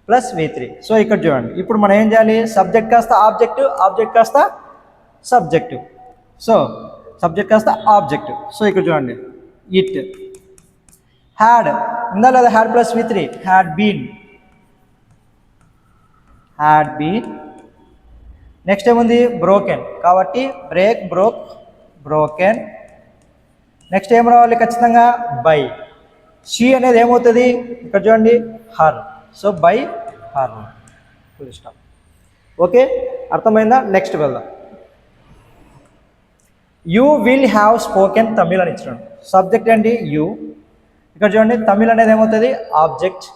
plus V3. So ఇక్కడ చూడండి ఇప్పుడు మనం ఏం చేయాలి, సబ్జెక్ట్ కాస్త ఆబ్జెక్ట్, ఆబ్జెక్ట్ కాస్త సబ్జెక్టు, సో సబ్జెక్ట్ కాస్త ఆబ్జెక్ట్. సో ఇక్కడ చూడండి ఇట్, హ్యాడ్ ఉందా లేదా, had plus V3, had been, had been. Next ఏముంది బ్రోకెన్, కాబట్టి బ్రేక్, బ్రోక్, బ్రోకెన్. నెక్స్ట్ ఏం రావాలి ఖచ్చితంగా బై. షీ అనేది ఏమవుతుంది ఇక్కడ చూడండి her, so by her, full stop. Okay అర్థమైందా, నెక్స్ట్ వెళ్దాం. You will have spoken Tamil అని ఇచ్చినాడు, సబ్జెక్ట్ అండి యూ. ఇక్కడ చూడండి తమిళ్ అనేది ఏమవుతుంది ఆబ్జెక్ట్,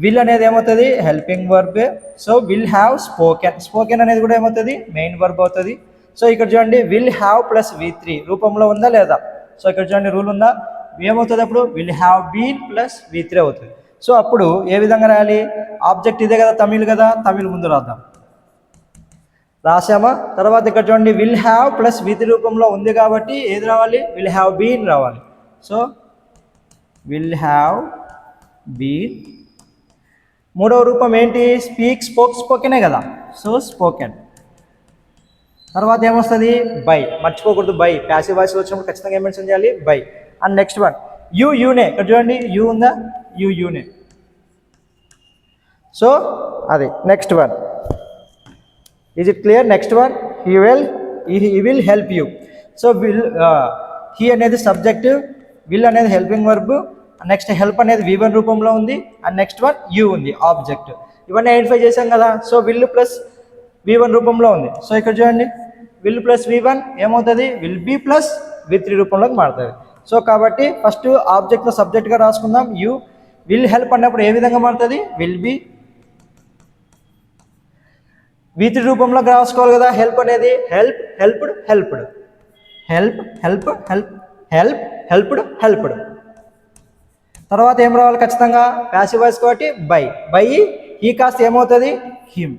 విల్ అనేది ఏమవుతుంది helping verb, so will have spoken, spoken అనేది కూడా ఏమవుతుంది మెయిన్ వర్బ్ అవుతుంది. సో ఇక్కడ చూడండి విల్ హ్యావ్ ప్లస్ V3 రూపంలో ఉందా లేదా, సో ఇక్కడ చూడండి రూల్ ఉందా, ఏమవుతుంది అప్పుడు will have been plus V3 అవుతుంది. సో అప్పుడు ఏ విధంగా రాయాలి, ఆబ్జెక్ట్ ఇదే కదా తమిళ్ కదా, తమిళ్ ముందు రాద్దాం, రాసామా. తర్వాత ఇక్కడ చూడండి విల్ హ్యావ్ ప్లస్ V3 రూపంలో ఉంది కాబట్టి ఏది రావాలి, విల్ హ్యావ్ బీన్ రావాలి. So will have been. మూడవ రూపం ఏంటి, స్పీక్, స్పోక్, స్పోకెనే కదా, సో స్పోకెన్. తర్వాత ఏమొస్తుంది బై, మర్చిపోకూడదు బై, ప్యాసివ్ వాయిస్ వచ్చినప్పుడు ఖచ్చితంగా ఏం మెన్షన్ చేయాలి by. And next one you, యూనే, ఇక్కడ చూడండి యూ ఉందా, యూ, యూనే, సో అది next one. Is it clear, next one he will help you. So will, he అనేది సబ్జెక్ట్, విల్ అనేది హెల్పింగ్ వర్బ్, నెక్స్ట్ హెల్ప్ అనేది V1 రూపంలో ఉంది, అండ్ నెక్స్ట్ వన్ యూ ఉంది ఆబ్జెక్ట్. ఇవన్నీ ఐడెంటిఫై చేసాం కదా. సో విల్ ప్లస్ V1 రూపంలో ఉంది, సో ఇక్కడ చూడండి విల్ ప్లస్ V1 ఏమవుతుంది విల్ బీ ప్లస్ V3 రూపంలోకి మారుతుంది. సో కాబట్టి ఫస్ట్ ఆబ్జెక్ట్లో సబ్జెక్ట్గా రాసుకుందాం యూ. విల్ హెల్ప్ అన్నప్పుడు ఏ విధంగా మారుతుంది విల్ బీ, V3 రూపంలోకి రాసుకోవాలి కదా, హెల్ప్ అనేది help, helped, helped, help, help, help, help, helped, helped. తర్వాత ఏం రావాలి ఖచ్చితంగా ప్యాసివ్ వాయిస్ కాబట్టి బై, బై హీ కాస్త ఏమవుతుంది him.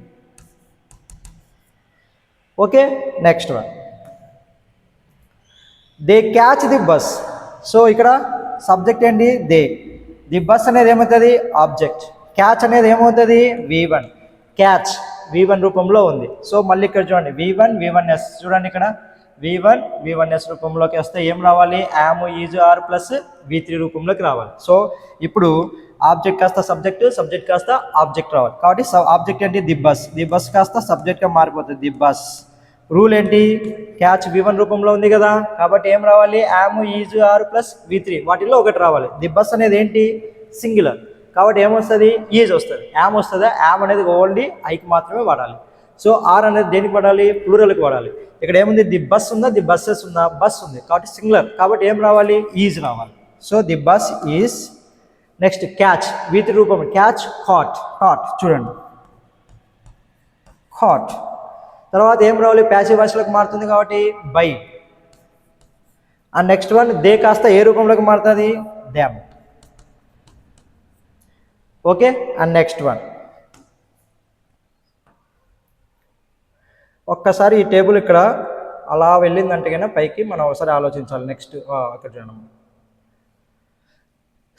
Okay next one they catch the bus. So ఇక్కడ సబ్జెక్ట్ ఏంటి దే, ది బస్ అనేది ఏమవుతుంది ఆబ్జెక్ట్, క్యాచ్ అనేది ఏమవుతుంది V1, క్యాచ్ V1 రూపంలో ఉంది. సో మళ్ళీ ఇక్కడ చూడండి V1, V1s, చూడండి ఇక్కడ V1, V1s రూపంలోకి వస్తే ఏం రావాలి am, is, are plus V3 రూపంలోకి రావాలి. సో ఇప్పుడు ఆబ్జెక్ట్ కాస్త సబ్జెక్ట్, సబ్జెక్ట్ కాస్త ఆబ్జెక్ట్ రావాలి. కాబట్టి ఆబ్జెక్ట్ ఏంటి ది బస్, ది బస్ కాస్త సబ్జెక్ట్గా మారిపోతుంది ది బస్. రూల్ ఏంటి క్యాచ్ V1 రూపంలో ఉంది కదా, కాబట్టి ఏం రావాలి am, is, are plus V3 వాటిల్లో ఒకటి రావాలి. ది బస్ అనేది ఏంటి సింగులర్, కాబట్టి ఏమొస్తుంది ఈజ్ వస్తుంది, యామ్ వస్తుందా, యామ్ అనేది ఓన్లీ ఐకి మాత్రమే వాడాలి. సో ఆర్ అనేది దేనికి వాడాలి ప్లూరల్కి వాడాలి. ఇక్కడ ఏముంది ది బస్ ఉందా, ది బస్సెస్ ఉందా, బస్ ఉంది కాబట్టి సింగులర్, కాబట్టి ఏం రావాలి ఈజ్ రావాలి. So the bus is. Next catch V3 రూపం, క్యాచ్ కాట్, కాట్ చూడండి కాట్. తర్వాత ఏం రావాలి ప్యాసివ్ వాయిస్లోకి మారుతుంది కాబట్టి by. And next one they కాస్త ఏ రూపంలోకి మారుతుంది them. Okay and next one ఒక్కసారి ఈ టేబుల్ ఇక్కడ అలా వెళ్ళిందంటే కన్నా పైకి మనం ఒకసారి ఆలోచించాలి. నెక్స్ట్ అక్కడ చూడండి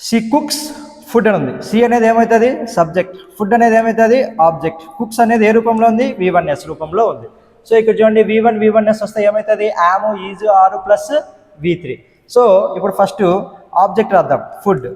షీ కుక్స్ ఫుడ్ అని ఉంది, సి అనేది ఏమవుతుంది సబ్జెక్ట్, ఫుడ్ అనేది ఏమవుతుంది ఆబ్జెక్ట్, కుక్స్ అనేది ఏ రూపంలో ఉంది V1s రూపంలో ఉంది. సో ఇక్కడ చూడండి V1, V1s వస్తే ఏమవుతుంది am, is, are plus V3. So ఇప్పుడు ఫస్ట్ ఆబ్జెక్ట్ రాద్దాం ఫుడ్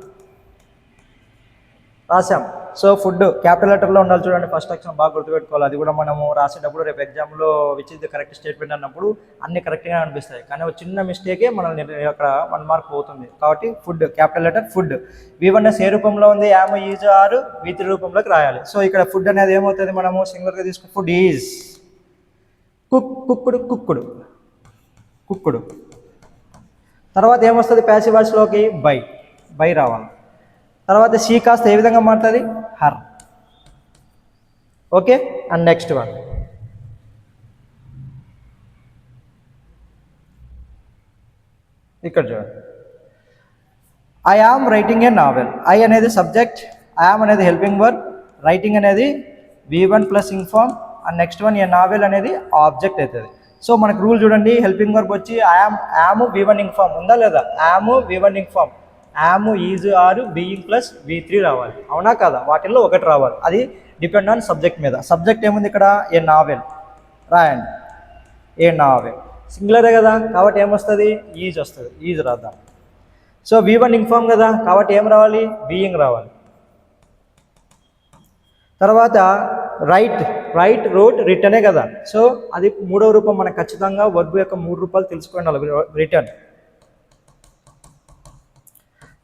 రాసాం. సో ఫుడ్ క్యాపిటల్ లెటర్లో ఉండాలి చూడండి, ఫస్ట్ అక్షరం బాగా గుర్తుపెట్టుకోవాలి. అది కూడా మనము రాసేటప్పుడు రేపు ఎగ్జామ్లో which is the correct statement అన్నప్పుడు అన్ని కరెక్ట్గా అనిపిస్తాయి, కానీ ఒక చిన్న మిస్టేకే మనల్ని అక్కడ 1 మార్క్ పోతుంది. కాబట్టి food capital letter food, V1s ఏ రూపంలో ఉంది యామ్, ఈజ్, ఆర్ V3 రూపంలోకి రాయాలి. సో ఇక్కడ ఫుడ్ అనేది ఏమవుతుంది మనము సింగులర్గా తీసుకుని ఫుడ్ ఈజ్, కుక్కుడు, కుక్కుడు, కుక్కుడు. తర్వాత ఏమొస్తుంది ప్యాసివ్ వాయిస్లోకి బై, బై రావాలి. తర్వాత షీ కాస్త ఏ విధంగా మారుతుంది her. Okay and next one ఇక్కడ చూడండి I am writing a novel. I అనేది సబ్జెక్ట్, ఐ ఆమ్ అనేది హెల్పింగ్ వర్బ్, రైటింగ్ అనేది V1 plus ing form, and next one a novel అనేది ఆబ్జెక్ట్ అవుతుంది. సో మనకు రూల్ చూడండి, హెల్పింగ్ వర్బ్ వచ్చి యామ్ V1 ఇంఫామ్ ఉందా లేదా, am V1 ing form, am is are being plus V3 రావాలి, అవునా కదా, వాటిల్లో ఒకటి రావాలి, అది డిపెండ్ ఆన్ సబ్జెక్ట్ మీద. సబ్జెక్ట్ ఏముంది ఇక్కడ, ఏ నావెల్ రాయండి, ఏ నావెల్ సింగులరే కదా కాబట్టి ఏమొస్తుంది, ఈజ్ వస్తుంది, ఈజ్ రాద్దాం. సో V1 ఇంఫామ్ కదా కాబట్టి ఏం రావాలి, బీయింగ్ రావాలి. తర్వాత రైట్ రోట్ రిటర్నే కదా, సో అది మూడవ రూపం. మనకు ఖచ్చితంగా వర్బ్ యొక్క 3 రూపాలు తెలుసుకోండి, రిటర్న్.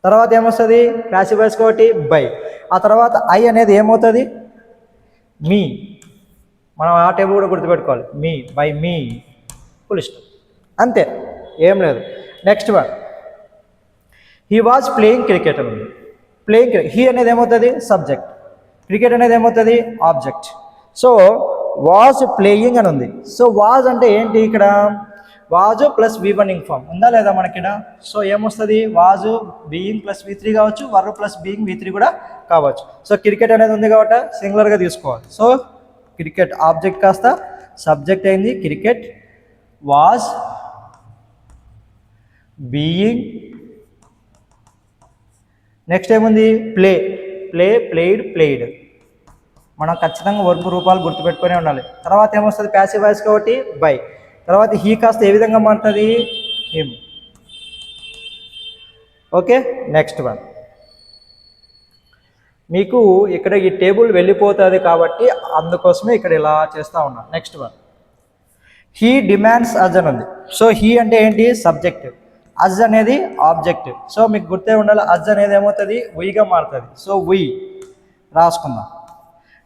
తర్వాత ఏమొస్తుంది, ప్యాసివ్ వాయిస్ కాబట్టి బై. ఆ తర్వాత ఐ అనేది ఏమవుతుంది, మీ. మనం ఆ టేబుల్ కూడా గుర్తుపెట్టుకోవాలి, మీ, బై మీ, ఫుల్ స్టాప్, అంతే, ఏం లేదు. Next one, he was playing cricket అని ఉంది. ప్లేయింగ్ హీ అనేది ఏమవుతుంది, సబ్జెక్ట్, క్రికెట్ అనేది ఏమవుతుంది, ఆబ్జెక్ట్. సో వాజ్ ప్లేయింగ్ అని ఉంది. సో వాజ్ అంటే ఏంటి, ఇక్కడ వాజు ప్లస్ V1 ఇంఫామ్ ఉందా లేదా మనకిడ. సో ఏమొస్తుంది, వాజు బీయింగ్ ప్లస్ V3 కావచ్చు, వర్బ్ ప్లస్ బీయింగ్ V3 కూడా కావచ్చు. సో క్రికెట్ అనేది ఉంది కాబట్టి సింగులర్గా తీసుకోవాలి. సో క్రికెట్ ఆబ్జెక్ట్ కాస్త సబ్జెక్ట్ అయింది, క్రికెట్ వాజ్ బీయింగ్. నెక్స్ట్ ఏముంది, ప్లేడ్. మనం ఖచ్చితంగా వర్బ్ రూపాలు గుర్తుపెట్టుకునే ఉండాలి. తర్వాత ఏమొస్తుంది, ప్యాసివ్ వాయిస్ కాబట్టి బై. తర్వాత హీ కాస్త ఏ విధంగా మారుతుంది, హిమ్. ఓకే, నెక్స్ట్ వన్, మీకు ఇక్కడ ఈ టేబుల్ వెళ్ళిపోతుంది కాబట్టి అందుకోసమే ఇక్కడ ఇలా చేస్తూ ఉన్నా. నెక్స్ట్ వన్, హీ డిమాండ్స్ అజ్ అని ఉంది. సో హీ అంటే ఏంటి, సబ్జెక్ట్, అజ్ అనేది ఆబ్జెక్ట్. సో మీకు గుర్తే ఉండాలి, అజ్ అనేది ఏమవుతుంది, ఉయ్గా మారుతుంది. So we రాసుకుందాం.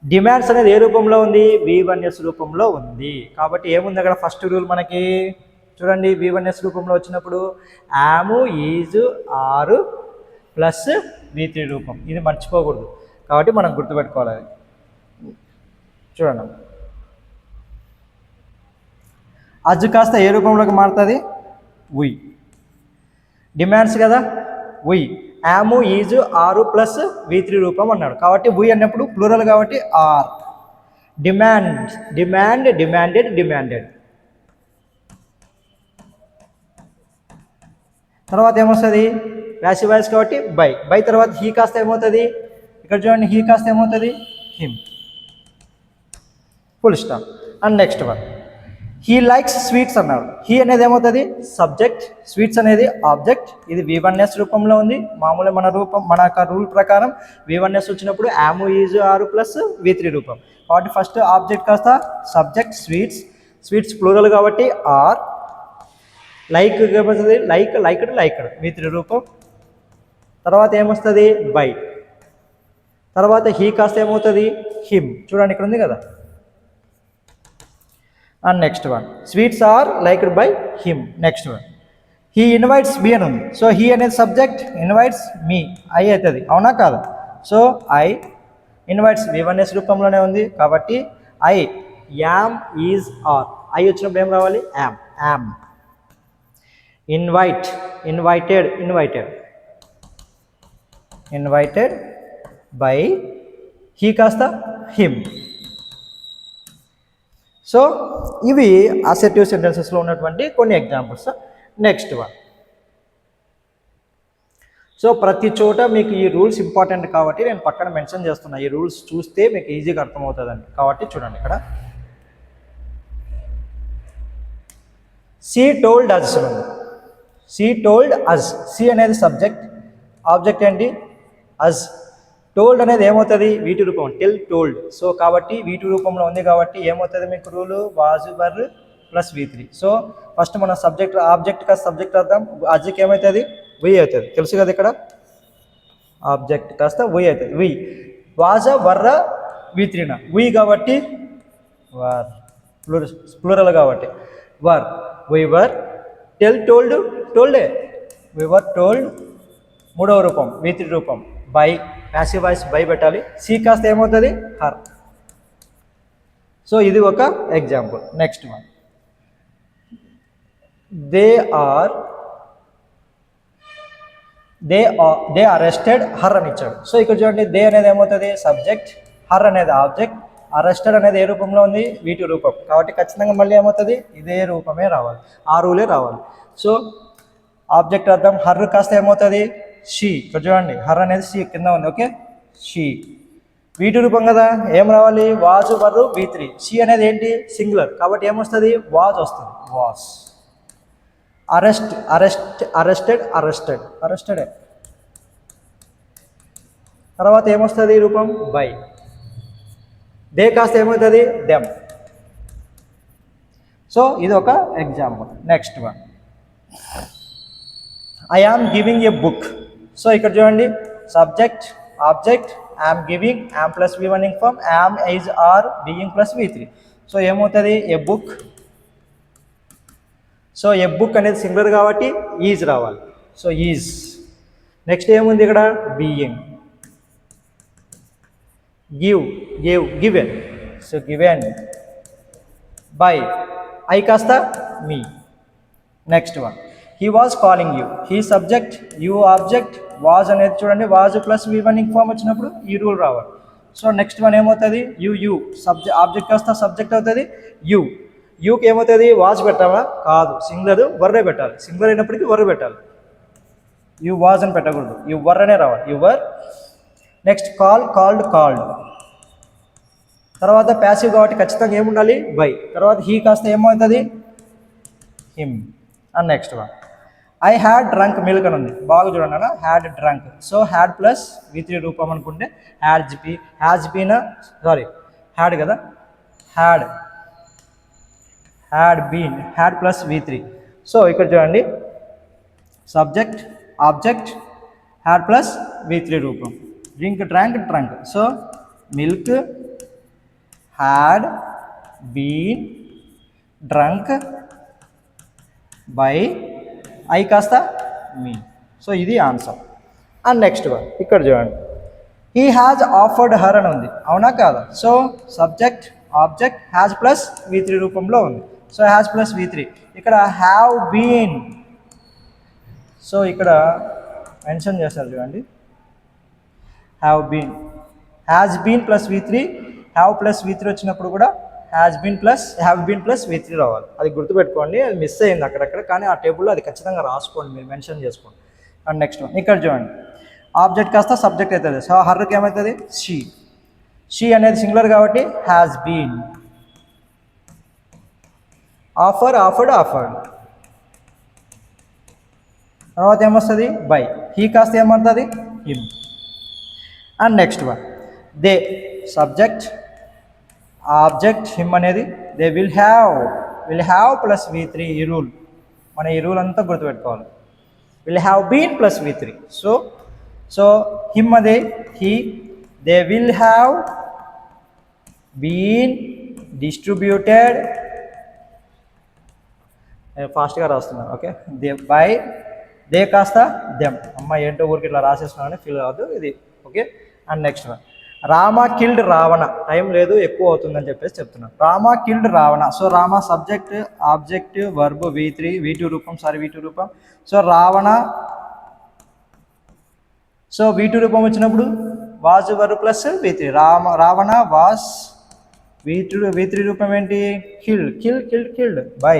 డిమాండ్స్ అనేది ఏ రూపంలో ఉంది, V1S రూపంలో ఉంది కాబట్టి ఏముంది అక్కడ, ఫస్ట్ రూల్ మనకి చూడండి, V1S రూపంలో వచ్చినప్పుడు యాము ఈజ్ ఆర్ ప్లస్ V3 రూపం, ఇది మర్చిపోకూడదు కాబట్టి మనం గుర్తుపెట్టుకోవాలి. అది చూడండి, అజ్ కాస్త ఏ రూపంలోకి మారుతుంది, ఉయ్. డిమాండ్స్ కదా, ఉయ్. యాము ఈజ్ ఆరు ప్లస్ V3 రూపం అన్నాడు కాబట్టి ఉయ్ అన్నప్పుడు ప్లూరల్ కాబట్టి ఆర్. డిమాండెడ్. తర్వాత ఏమొస్తుంది, ప్యాసివ్ వాయిస్ కాబట్టి బై తర్వాత హీ కాస్త ఏమవుతుంది, ఇక్కడ చూడండి, హీ కాస్త ఏమవుతుంది, him, full stop. And next one, he likes sweets అన్నారు. హీ అనేది ఏమవుతుంది, సబ్జెక్ట్, స్వీట్స్ అనేది ఆబ్జెక్ట్. ఇది V1S రూపంలో ఉంది. మామూలు మన రూల్ ప్రకారం V1S వచ్చినప్పుడు యాము ఈజ్ ఆరు ప్లస్ V3 రూపం కాబట్టి ఫస్ట్ ఆబ్జెక్ట్ కాస్త సబ్జెక్ట్, స్వీట్స్ ప్లూరల్ కాబట్టి ఆర్. లైక్ ఏమవుతుంది, లైక్డ్ V3 రూపం. తర్వాత ఏమొస్తుంది, బై. తర్వాత హీ కాస్త ఏమవుతుంది, హిమ్. చూడండి ఇక్కడ ఉంది కదా. And next one, sweets are liked by him. Next one, he invites me అని ఉంది. సో హీ అనేది సబ్జెక్ట్, ఇన్వైట్స్ మీ, ఐ అవుతుంది, అవునా కాదా. సో ఐ ఇన్వైట్స్ V1S రూపంలోనే ఉంది కాబట్టి I am is are. I వచ్చినప్పుడు ఏం రావాలి, యామ్. ఇన్వైటెడ్ బై హీ కాస్త హిమ్. సో ఇవి అసెర్టివ్ సెంటెన్సెస్లో ఉన్నటువంటి కొన్ని ఎగ్జాంపుల్స్. నెక్స్ట్ వన్, సో ప్రతి చోట మీకు ఈ రూల్స్ ఇంపార్టెంట్ కాబట్టి నేను పక్కన మెన్షన్ చేస్తున్నా. ఈ రూల్స్ చూస్తే మీకు ఈజీగా అర్థమవుతుందండి కాబట్టి చూడండి ఇక్కడ. షీ టోల్డ్ అజ్ ఉంది. She told us. షీ అనేది సబ్జెక్ట్, ఆబ్జెక్ట్ ఏంటి, అజ్. టోల్డ్ అనేది ఏమవుతుంది, V2 రూపం, టోల్డ్. సో కాబట్టి V2 రూపంలో ఉంది కాబట్టి ఏమవుతుంది మీకు rule, vase were plus V3. So first మనం ఆబ్జెక్ట్ కాస్త సబ్జెక్ట్ రాద్దాం. అజ్కి ఏమవుతుంది, వి అవుతుంది, తెలుసు కదా ఇక్కడ. ఆబ్జెక్ట్ కాస్త వి అవుతుంది, వి. వాజ వర్ర V3 వి కాబట్టి వర్, ప్లూరల్ కాబట్టి వర్. వి వర్. టోల్డే, వి వర్ టోల్డ్. మూడవ రూపం V3 రూపం, బై. ప్యాసివ్ వాయిస్ బై పెట్టాలి. సి కాస్త ఏమవుతుంది, హర్. సో ఇది ఒక example. Next one, they arrested her అని ఇచ్చాడు. సో ఇక్కడ చూడండి, దే అనేది ఏమవుతుంది, సబ్జెక్ట్, హర్ అనేది ఆబ్జెక్ట్. అరెస్టెడ్ అనేది ఏ రూపంలో ఉంది, V2 రూపం, కాబట్టి ఖచ్చితంగా మళ్ళీ ఏమవుతుంది, ఇదే రూపమే రావాలి, ఆ రూలే రావాలి. సో ఆబ్జెక్ట్ అర్థం హర్ కాస్త ఏమవుతుంది, షీ. ఇక్కడ చూడండి హర్ అనేది షీ కింద ఉంది, ఓకే, షీ. V2 రూపం కదా, ఏం రావాలి, వాజ్ వర్రు V3. షీ అనేది ఏంటి, సింగులర్, కాబట్టి ఏమొస్తుంది, వాజ్ వస్తుంది, వాజ్. అరెస్టెడ్. తర్వాత ఏమొస్తుంది రూపం, బై. దే కాస్త ఏమవుతుంది, దెమ్. సో ఇది ఒక example. Next one, I am giving a book. So ఇక్కడ చూడండి subject object I'm giving, am plus V1 form, am is are being plus V3. So ఏమవుతుంది, a book. So a book అనేది సింగులర్ కాబట్టి ఈజ్ రావాలి, సో ఈజ్. నెక్స్ట్ ఏముంది ఇక్కడ, being. Given, so given. By, I కాస్త me. Next one, he was calling you. He subject, you object, was అనేది చూడండి వాజ్ ప్లస్ V1 ఫామ్ వచ్చినప్పుడు ఈ రూల్ రావాలి. సో నెక్స్ట్ వన్ ఏమవుతుంది, యూ సబ్జెక్ట్, ఆబ్జెక్ట్ కాస్త సబ్జెక్ట్ అవుతుంది, యూకి ఏమవుతుంది, వాజ్ పెట్టావా, కాదు, సింగులర్ వర్రే పెట్టాలి, సింగులర్ అయినప్పటికీ వర్ర పెట్టాలి, యూ వాజ్ అని పెట్టకూడదు, యూ వర్ అనే రావాలి, యూ వర్. Next called. తర్వాత ప్యాసివ్ కాబట్టి ఖచ్చితంగా ఏముండాలి, బై. తర్వాత హీ కాస్త ఏమవుతుంది, him. And next one, I had drunk milk అని ఉంది, బాగా చూడండి అన్న, had drunk. So had plus V3 రూపం అనుకుంటే హ్యాడ్ కదా, had been, had plus V3. So ఇక్కడ చూడండి subject object had plus V3 రూపం. Drunk. So milk, had, been, drunk, by, I కాస్త మీ. సో ఇది ఆన్సర్. అండ్ నెక్స్ట్ వన్ ఇక్కడ చూడండి, హీ హ్యాజ్ ఆఫర్డ్ హర్ అని ఉంది, అవునా కాదా. So subject object has plus V3 రూపంలో ఉంది, సో హ్యాజ్ ప్లస్ V3. ఇక్కడ హ్యావ్ బీన్, సో ఇక్కడ మెన్షన్ చేస్తారు చూడండి, have been plus V3, have plus V3 వచ్చినప్పుడు కూడా హ్యావ్ బీన్ ప్లస్ V3 రావాలి. అది గుర్తుపెట్టుకోండి, అది మిస్ అయింది అక్కడక్కడ, కానీ ఆ టేబుల్లో అది ఖచ్చితంగా రాసుకోండి, మీరు మెన్షన్ చేసుకోండి. అండ్ నెక్స్ట్ వన్ ఇక్కడ చూడండి, ఆబ్జెక్ట్ కాస్త సబ్జెక్ట్ అవుతుంది, సో హర్కి ఏమవుతుంది, షీ అనేది సింగులర్ కాబట్టి హ్యాస్ బీన్. ఆఫర్డ్. తర్వాత ఏమొస్తుంది, బై. హీ కాస్త ఏమవుతుంది, him. And next one, they subject object him అనేది, they will have plus V3. ఈ రూల్ మన ఈ రూల్ అంతా గుర్తుపెట్టుకోవాలి, will have been plus V3. So him అదే he, they will have been distributed, ఫాస్ట్గా రాస్తున్నాను, ఓకే, బై. దే కాస్త దెమ్. అమ్మ ఏంటో ఊరికి ఇట్లా రాసేస్తున్నామని ఫీల్ అవ్వద్దు, ఇది okay. And next one, Rama killed Ravana. Time లేదు, ఎక్కువ అవుతుందని చెప్పేసి చెప్తున్నాను. Rama killed Ravana. So Rama subject object verb V2 రూపం. సో రావణ, సో V2 రూపం వచ్చినప్పుడు was verb plus V3. Ravana was V3 రూపం ఏంటి, కిల్డ్ బై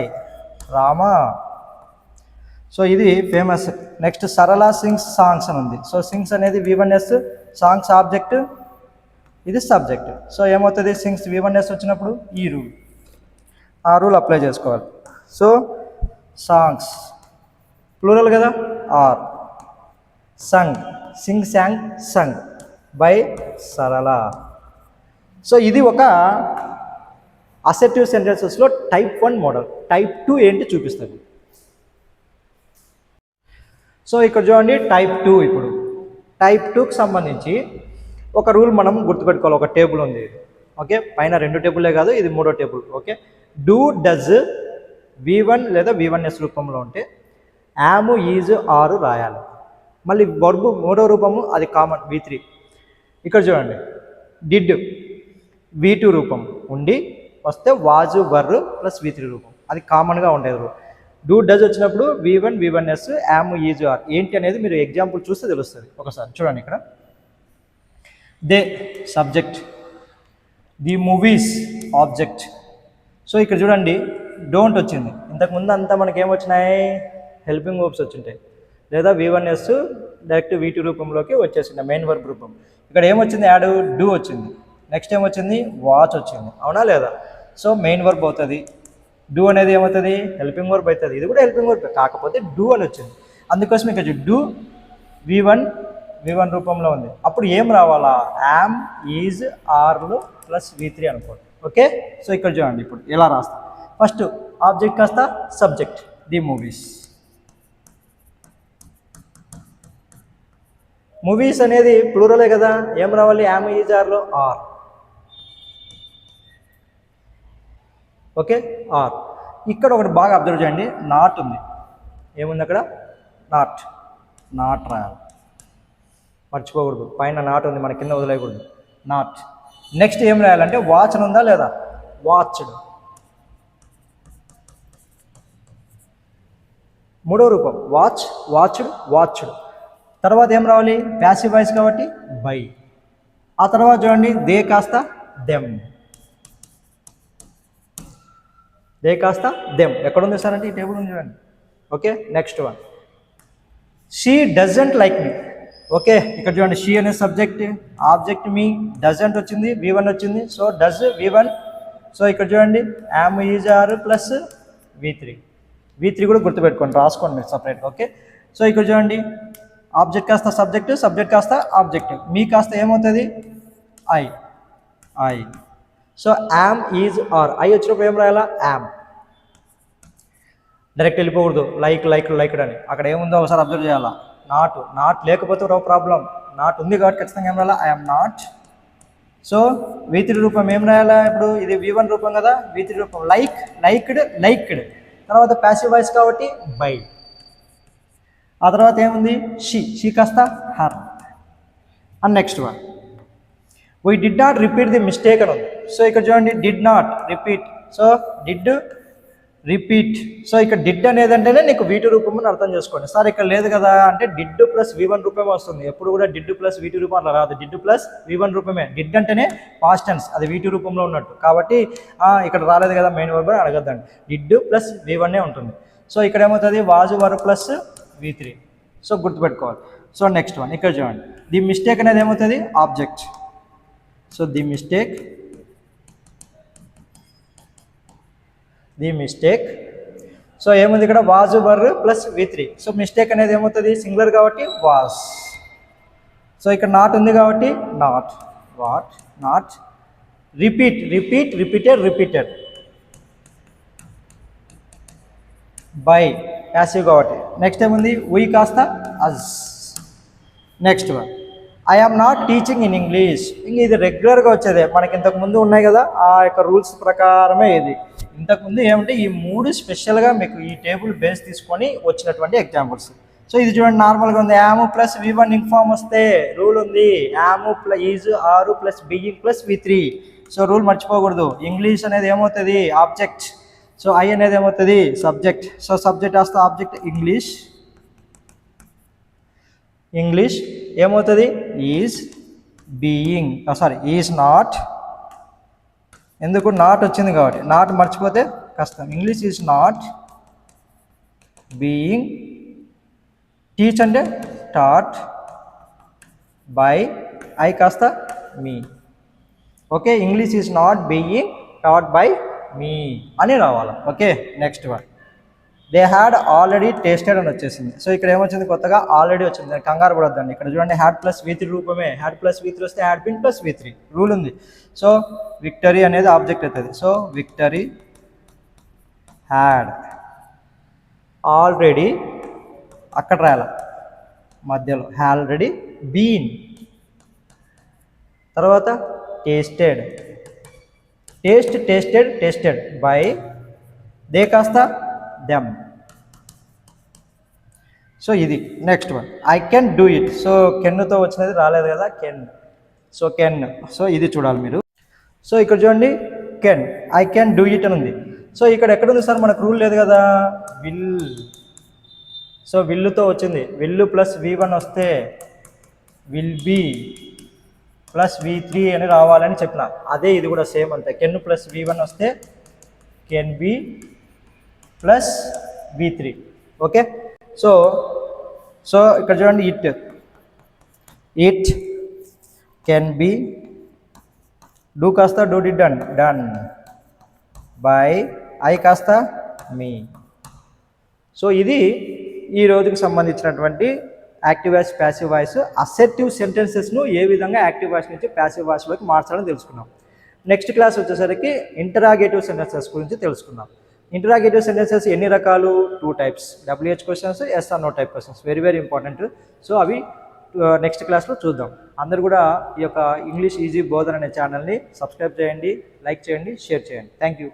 రామా. సో ఇది ఫేమస్. నెక్స్ట్ సరళ సింగ్స్ సాంగ్స్ అని ఉంది. సో సింగ్స్ అనేది V1S, సాంగ్స్ ఆబ్జెక్ట్, ఇది సబ్జెక్ట్. సో ఏమవుతుంది, సింగ్స్ V1S వచ్చినప్పుడు ఈ రూల్, ఆ రూల్ అప్లై చేసుకోవాలి. సో సాంగ్స్ ప్లూరల్ కదా, ఆర్. సంగ్ బై సరళ. సో ఇది ఒక అసెర్టివ్ సెంటెన్సెస్లో టైప్ 1 మోడల్. టైప్ 2 ఏంటి చూపిస్తుంది. సో ఇక్కడ చూడండి టైప్ 2. ఇప్పుడు టైప్ 2కి సంబంధించి ఒక రూల్ మనం గుర్తుపెట్టుకోవాలి. ఒక టేబుల్ ఉంది, ఓకే, పైన 2 టేబుల్లే కాదు, ఇది 3వ table, okay. Do does V1 లేదా V1S రూపంలో ఉంటే యామ్ ఈజ్ ఆరు రాయాలి. మళ్ళీ వర్బ్ 3వ రూపము అది కామన్ V3. ఇక్కడ చూడండి డిడ్ V2 రూపం ఉండి వస్తే వాజు వర్ ప్లస్ V3 రూపం, అది కామన్గా ఉండేది రూపం. డూ డజ్ వచ్చినప్పుడు V1 V1S yam is are ఏంటి అనేది మీరు ఎగ్జాంపుల్ చూస్తే తెలుస్తుంది. ఒకసారి చూడండి, ఇక్కడ they subject the movies object. So ఇక్కడ చూడండి డోంట్ వచ్చింది. ఇంతకుముందు అంతా మనకి ఏమొచ్చినాయి, హెల్పింగ్ వర్బ్స్ వచ్చింటాయి, లేదా V1S డైరెక్ట్ V2 రూపంలోకి వచ్చేసింది మెయిన్ వర్బ్ రూపం. ఇక్కడ ఏమొచ్చింది, యాడ్ డూ వచ్చింది. నెక్స్ట్ ఏమొచ్చింది, వాచ్ వచ్చింది, అవునా లేదా? సో మెయిన్ వర్బ్ అవుతుంది. డూ అనేది ఏమవుతుంది, హెల్పింగ్ వర్బ్ అవుతుంది. ఇది కూడా హెల్పింగ్ వర్బ్, కాకపోతే డూ అని వచ్చింది. అందుకోసం ఇక్కడ డూ V1 రూపంలో ఉంది. అప్పుడు ఏం రావాలా, యామ్, ఈజ్, ఆర్లు ప్లస్ V3 అనుకోండి. ఓకే, సో ఇక్కడ చూడండి ఇప్పుడు ఎలా రాస్తాం. ఫస్ట్ ఆబ్జెక్ట్ కాస్త సబ్జెక్ట్, ది మూవీస్. మూవీస్ అనేది ప్లూరలే కదా, ఏం రావాలి, యామ్, ఈజ్, ఆర్లో ఆర్. Okay, are. ఇక్కడ ఒకటి బాగా అబ్జర్వ్ చేయండి, నాట్ ఉంది. ఏముంది అక్కడ, నాట్ రాయాలి, మర్చిపోకూడదు. పైన నాట్ ఉంది, మన కింద వదిలేయకూడదు, నాట్. నెక్స్ట్ ఏం రాయాలంటే వాచ్ ఉందా లేదా, వాచ్డ్. మూడో రూపం వాచ్డ్. తర్వాత ఏం రావాలి, ప్యాసివ్ వాయిస్ కాబట్టి బై. ఆ తర్వాత చూడండి దే కాస్త దెమ్, ఎక్కడుంది సార్ అంటే ఈ టేబుల్ ఉంది చూడండి. Okay, next one, she doesn't like me. Okay, ఇక్కడ చూడండి షీ అనే సబ్జెక్ట్, ఆబ్జెక్ట్ మీ, డజంట్ వచ్చింది, V1 వచ్చింది. So does V1. సో ఇక్కడ చూడండి yam, is, are plus V3 కూడా గుర్తుపెట్టుకోండి, రాసుకోండి మీరు సపరేట్. ఓకే, సో ఇక్కడ చూడండి ఆబ్జెక్ట్ కాస్త సబ్జెక్ట్ కాస్త ఆబ్జెక్ట్, మీ కాస్త ఏమవుతుంది, I. So am, is, are. I వచ్చినప్పుడు ఏం రాయాలా, యామ్. డైరెక్ట్ వెళ్ళిపోకూడదు లైక్ అని. అక్కడ ఏముందో ఒకసారి అబ్జర్వ్ చేయాలా, నాట్ లేకపోతే ఒక ప్రాబ్లం. నాట్ ఉంది కాబట్టి ఖచ్చితంగా ఏం రాయాలా, ఐఎమ్ నాట్. సో V3 రూపం ఏం రాయాలా, ఇప్పుడు ఇది V1 రూపం కదా, V3 రూపం లైక్డ్. తర్వాత ప్యాసివ్ వాయిస్ కాబట్టి బై. ఆ తర్వాత ఏముంది, షీ కాస్త her. And next one, we did not repeat the mistake అని ఉంది. సో ఇక్కడ చూడండి did not repeat, so did repeat. So ఇక్కడ డిడ్ అనేది అంటేనే నీకు V2 రూపం అని అర్థం చేసుకోండి. సార్ ఇక్కడ లేదు కదా అంటే డిడ్ ప్లస్ V1 రూపమే వస్తుంది. ఎప్పుడు కూడా డిడ్ ప్లస్ V2 రూపం అట్లా రాదు, డిడ్ ప్లస్ V1 రూపమే. డిడ్ అంటేనే పాస్ట్ టెన్స్, అది V2 రూపంలో ఉన్నట్టు. కాబట్టి ఇక్కడ రాలేదు కదా మెయిన్ వర్బ్ అని అడగద్దండి, డిడ్ ప్లస్ V1 ఉంటుంది. సో ఇక్కడ ఏమవుతుంది, was were plus V3. So గుర్తుపెట్టుకోవాలి. సో నెక్స్ట్ వన్, ఇక్కడ చూడండి ది మిస్టేక్ అనేది ఏమవుతుంది, object. So the mistake. So ఏముంది ఇక్కడ, was were plus V3. So mistake అనేది ఏమవుతుంది, సింగులర్ కాబట్టి వాజ్. సో ఇక్కడ నాట్ ఉంది కాబట్టి నాట్. రిపీటెడ్ బై, ప్యాసివ్ కాబట్టి. నెక్స్ట్ ఏముంది, వీ కాస్త us. Next one, I am not teaching in English. ఇంక ఇది రెగ్యులర్గా వచ్చేదే, మనకి ఇంతకుముందు ఉన్నాయి కదా ఆ యొక్క రూల్స్ ప్రకారమే. ఇది ఇంతకుముందు ఏమంటే ఈ 3 స్పెషల్గా మీకు ఈ టేబుల్ బేస్ తీసుకొని వచ్చినటువంటి ఎగ్జాంపుల్స్. సో ఇది చూడండి నార్మల్గా ఉంది, యామ్ ప్లస్ V1 ఇన్ఫార్మ్ వస్తే రూల్ ఉంది, am plus is, are plus being plus V3. So rule మర్చిపోకూడదు. ఇంగ్లీష్ అనేది ఏమవుతుంది, ఆబ్జెక్ట్. సో ఐ అనేది ఏమవుతుంది, సబ్జెక్ట్. సో సబ్జెక్ట్ వస్తే ఆబ్జెక్ట్ ఇంగ్లీష్ ఏమవుతుంది, ఈజ్ బీయింగ్, ఈజ్ నాట్. ఎందుకు, నాట్ వచ్చింది కాబట్టి, నాట్ మర్చిపోతే కష్టం. English is not being. Teach అంటే టాట్ బై, ఐ కాస్త me. Okay, English is not being taught by me అని రావాలి. Okay, next one, they had already tasted అని వచ్చేసింది. సో ఇక్కడ ఏమొచ్చింది, కొత్తగా ఆల్రెడీ వచ్చింది, కంగారు పడొద్దండి. ఇక్కడ చూడండి హ్యాడ్ ప్లస్ V3 రూపమే, హ్యాడ్ ప్లస్ V3 వస్తే had been plus V3 rule ఉంది. సో విక్టరీ అనేది ఆబ్జెక్ట్ అవుతుంది. సో విక్టరీ హ్యాడ్ ఆల్రెడీ, అక్కడ రాయాల మధ్యలో, ఆల్రెడీ బీన్. తర్వాత టేస్టెడ్ బై, దే కాస్త దెమ్. సో ఇది next one, I can do it. So కెన్తో వచ్చినది రాలేదు కదా, కెన్. సో ఇది చూడాలి మీరు. సో ఇక్కడ చూడండి ఐ కెన్ డూ ఇట్ అని ఉంది. సో ఇక్కడ ఎక్కడుంది సార్, మనకు రూల్ లేదు కదా, విల్. సో విల్లుతో వచ్చింది, విల్లు ప్లస్ V1 వస్తే విల్ బీ. ప్లస్ V3 అని రావాలని చెప్పిన. అదే ఇది కూడా సేమ్ అంతే. కెన్ ప్లస్ V1 వస్తే can be plus V3. Okay, so ఇక్కడ చూడండి, ఇట్ కెన్ బి డూ కాస్త do did done by I కాస్త మీ. సో ఇది ఈ రోజుకి సంబంధించినటువంటి active voice passive voice. Assertive సెంటెన్సెస్ను ఏ విధంగా యాక్టివ్ వాయిస్ నుంచి ప్యాసివ్ వాయిస్లోకి మార్చాలని తెలుసుకున్నాం. నెక్స్ట్ క్లాస్ వచ్చేసరికి ఇంటరాగేటివ్ సెంటెన్సెస్ గురించి తెలుసుకుందాం. ఇంటరాగేటివ్ సెంటెన్సెస్ ఎన్ని రకాలు? 2 types, WH questions, yes or no type questions. Very very important. So అవి నెక్స్ట్ క్లాస్లో చూద్దాం. అందరూ కూడా ఈ యొక్క ఇంగ్లీష్ ఈజీ బోధన అనే ఛానల్ని సబ్స్క్రైబ్ చేయండి, లైక్ చేయండి, షేర్ చేయండి. Thank you.